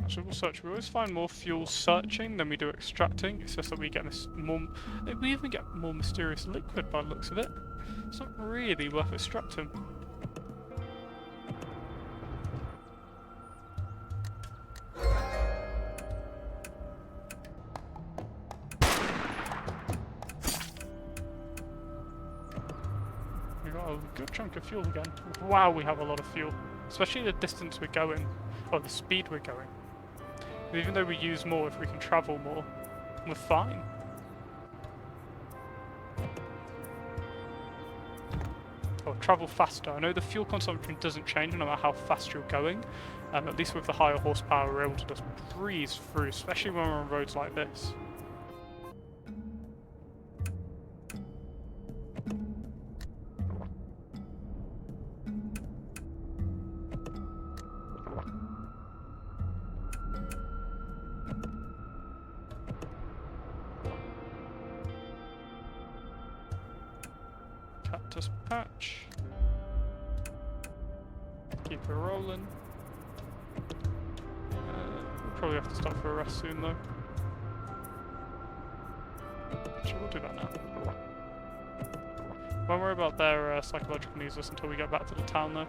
Actually, we'll search. We always find more fuel searching than we do extracting. It's just that we get more. We even get more mysterious liquid by the looks of it. It's not really worth extracting. We got a good chunk of fuel again. Wow, we have a lot of fuel, especially the distance we're going, or the speed we're going. Even though we use more, if we can travel more, we're fine. Or travel faster. I know the fuel consumption doesn't change no matter how fast you're going. At least with the higher horsepower, we're able to just breeze through, especially when we're on roads like this. Cactus patch. Keep it rolling. We'll probably have to stop for a rest soon though. Actually, we'll do that now. Won't worry about their psychological needs us until we get back to the town though.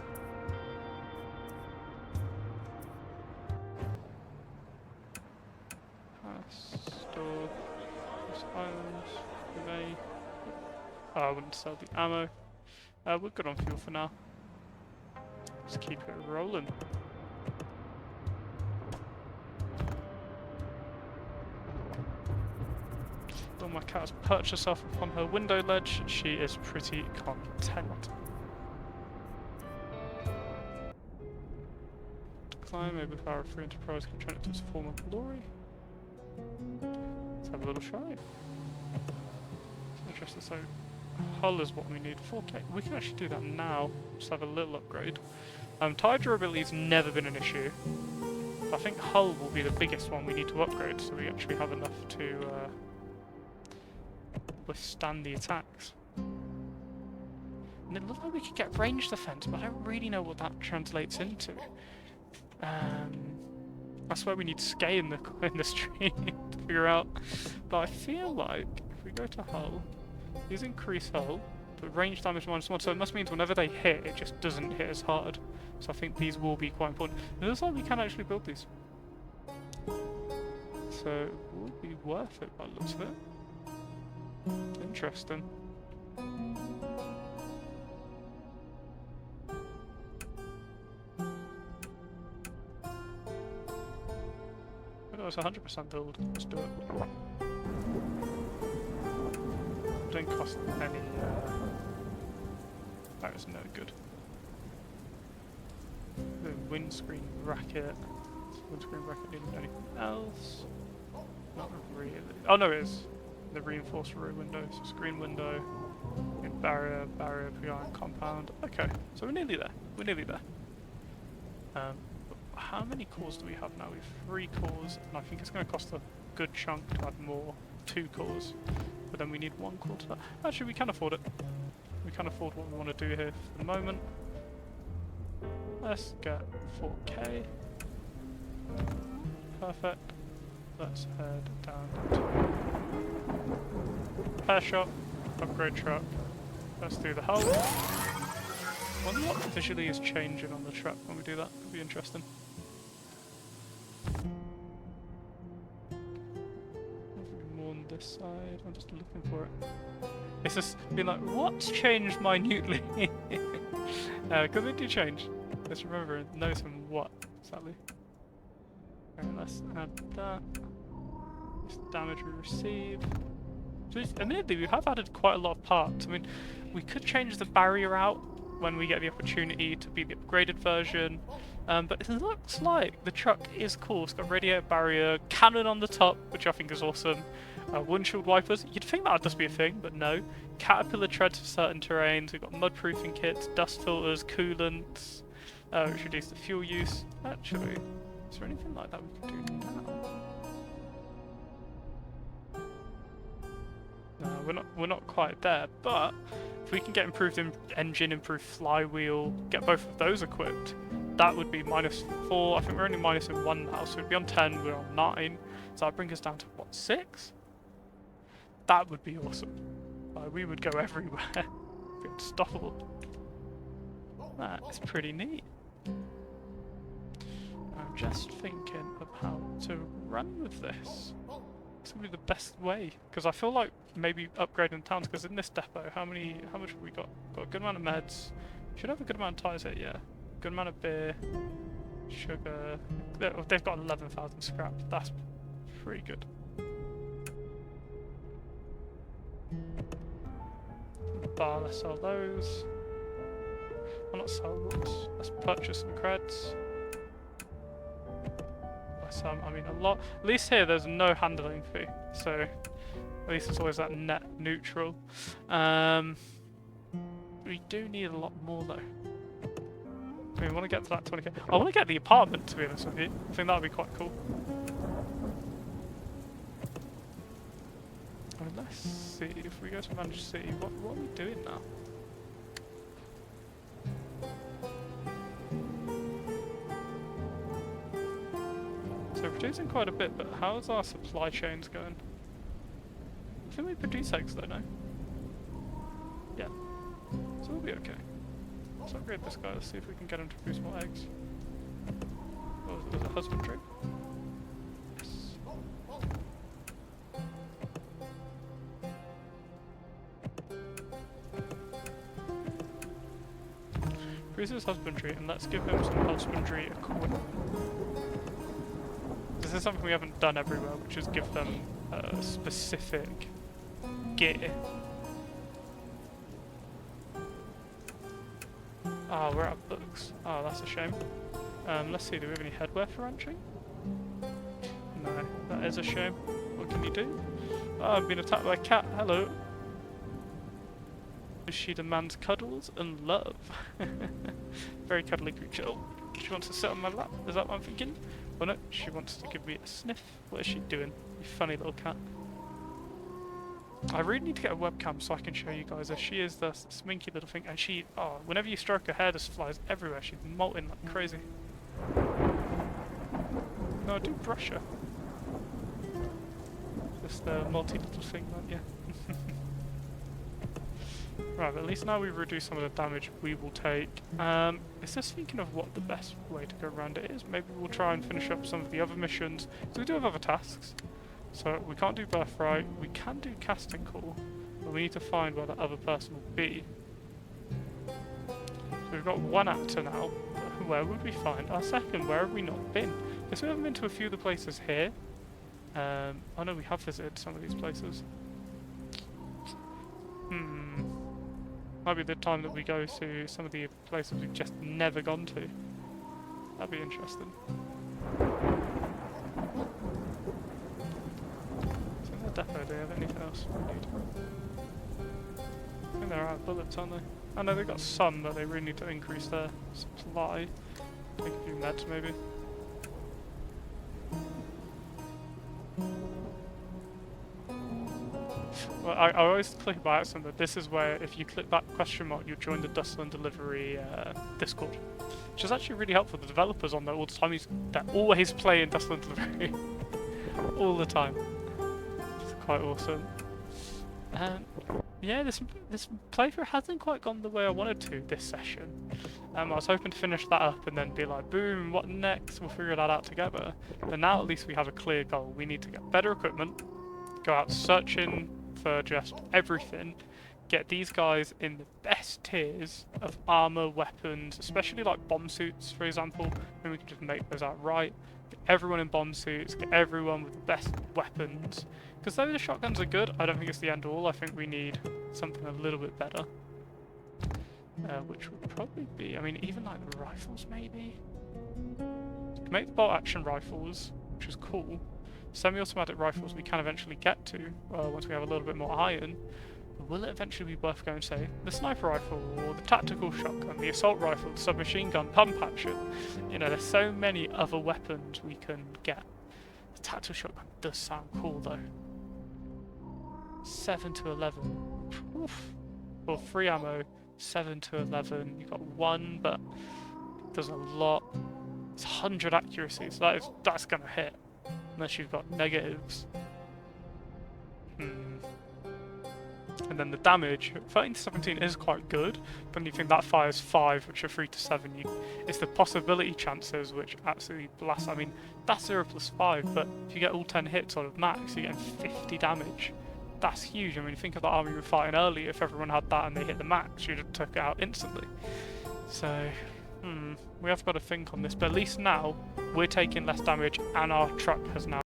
Store. Islands. May. Oh, I wouldn't sell the ammo. We're good on fuel for now. Let's keep it rolling. Well, my cat has perched herself upon her window ledge. She is pretty content. Climb over power free enterprise can turn it to its former glory. Let's have a little try. Interesting. So hull is what we need. 4K. We can actually do that now. Just have a little upgrade. Tire durability has never been an issue. I think hull will be the biggest one we need to upgrade, so we actually have enough to withstand the attacks. And it looked like we could get range defense, but I don't really know what that translates into. That's where we need scale in the stream to figure out. But I feel like if we go to hull, these increase hull, but range damage -1, so it must mean whenever they hit, it just doesn't hit as hard. So I think these will be quite important. It looks like we can actually build these. So it would be worth it by the looks of it. Interesting. Oh, it's 100% build. Let's do it. Don't cost any. That is no good. The windscreen bracket. Windscreen bracket didn't do anything else. Not really. Oh no, it is. The reinforced rear window, so screen window, barrier, PR, compound. Okay, so we're nearly there. We're nearly there. How many cores do we have now? We have 3 cores, and I think it's going to cost a good chunk to add more. 2 cores, but then we need 1 core to that. Actually, we can afford it. We can afford what we want to do here for the moment. Let's get 4K. Perfect. Let's head down to repair shop, upgrade truck. Let's do the hull. I wonder what visually is changing on the truck when we do that. Could be interesting. More on this side. I'm just looking for it. It's just being like, what's changed minutely? Because they do change. Let's remember and know some what exactly. Alright, let's add that. This damage we receive. So admittedly, we have added quite a lot of parts. I mean, we could change the barrier out when we get the opportunity to be the upgraded version. But it looks like the truck is cool. It's got radiator barrier, cannon on the top, which I think is awesome. Windshield wipers. You'd think that would just be a thing, but no. Caterpillar treads for certain terrains. We've got mud-proofing kits, dust filters, coolants, which reduce the fuel use. Actually, is there anything like that we can do now? No, we're not quite there, but if we can get improved engine, improved flywheel, get both of those equipped, that would be -4. I think we're only minus in 1 now, so we'd be on 10, we're on 9. So that'd bring us down to, what, 6? That would be awesome. We would go everywhere. Be unstoppable. That is pretty neat. I'm just thinking of how to run with this. It's gonna be the best way, because I feel like maybe upgrading towns, because in this depot, how much have we got? Got a good amount of meds. Should have a good amount of tyres here, yeah. Good amount of beer, sugar. They've got 11,000 scrap. That's pretty good. Bar, let's sell those. Well, not sell those. Let's purchase some creds. I mean, a lot. At least here, there's no handling fee, so at least it's always that net neutral. We do need a lot more though. We want to get to that 20k. I want to get the apartment, to be honest with you. I think that would be quite cool. I mean, let's see if we go to Manage City. What are we doing now? So we're producing quite a bit, but how's our supply chains going? I think we produce eggs though, no? Yeah. So we'll be okay. Let's upgrade this guy, let's see if we can get him to produce more eggs. Oh, there's a husbandry. Yes. Produces husbandry, and let's give him some husbandry equipment. This is something we haven't done everywhere, which is give them specific gear. Ah, we're out of books. Oh, that's a shame. Let's see, do we have any headwear for ranching? No, that is a shame. What can you do? Oh, I've been attacked by a cat. Hello. She demands cuddles and love. Very cuddly creature. Oh, she wants to sit on my lap. Is that what I'm thinking? Oh no, she wants to give me a sniff. What is she doing? You funny little cat. I really need to get a webcam so I can show you guys her. She is the sminky little thing, and she, oh, whenever you stroke her hair, just flies everywhere. She's molting like crazy. No, I do brush her. Just a multi little thing, aren't you? Right, but at least now we've reduced some of the damage we will take. It's just thinking of what the best way to go around it is. Maybe we'll try and finish up some of the other missions. So we do have other tasks. So we can't do Birthright, we can do Casting Call, but we need to find where that other person will be. So we've got one actor now. Where would we find our second? Where have we not been? Because we haven't been to a few of the places here. Oh no, we have visited some of these places. Might be the time that we go to some of the places we've just never gone to. That'd be interesting. So in the depot, do they have anything else we need? I think they're out of bullets, aren't they? I know they've got some, but they really need to increase their supply. Take a few meds, maybe. Well, I always click by accident, but this is where if you click that question mark, you'll join the Dustland Delivery Discord, which is actually really helpful. The developers on there all the time, they're always playing Dustland Delivery, all the time. It's quite awesome. Yeah, this playthrough hasn't quite gone the way I wanted to this session. I was hoping to finish that up and then be like, boom, what next? We'll figure that out together. But now at least we have a clear goal. We need to get better equipment, go out searching for just everything, get these guys in the best tiers of armor, weapons, especially like bomb suits, for example, and we can just make those outright. Get everyone in bomb suits, get everyone with the best weapons. Because though the shotguns are good, I don't think it's the end all. I think we need something a little bit better. Which would probably be, I mean, even like the rifles maybe? We can make the bolt action rifles, which is cool. Semi-automatic rifles we can eventually get to once we have a little bit more iron. But will it eventually be worth going, say, the sniper rifle, or the tactical shotgun, the assault rifle, the submachine gun, pump action? You know, there's so many other weapons we can get. The tactical shotgun does sound cool though. 7 to 11. Oof. Well, 3 ammo, 7 to 11. You've got 1, but it does a lot. It's 100 accuracy, so that's gonna hit. Unless you've got negatives. And then the damage, 13 to 17 is quite good, but when you think that fires 5, which are 3 to 7, it's the possibility chances which absolutely blast. I mean, that's 0 plus 5, but if you get all 10 hits out of max, you're getting 50 damage. That's huge. I mean, think of the army we were fighting earlier. If everyone had that and they hit the max, you'd have took it out instantly. So, we have got to think on this, but at least now, we're taking less damage and our truck has now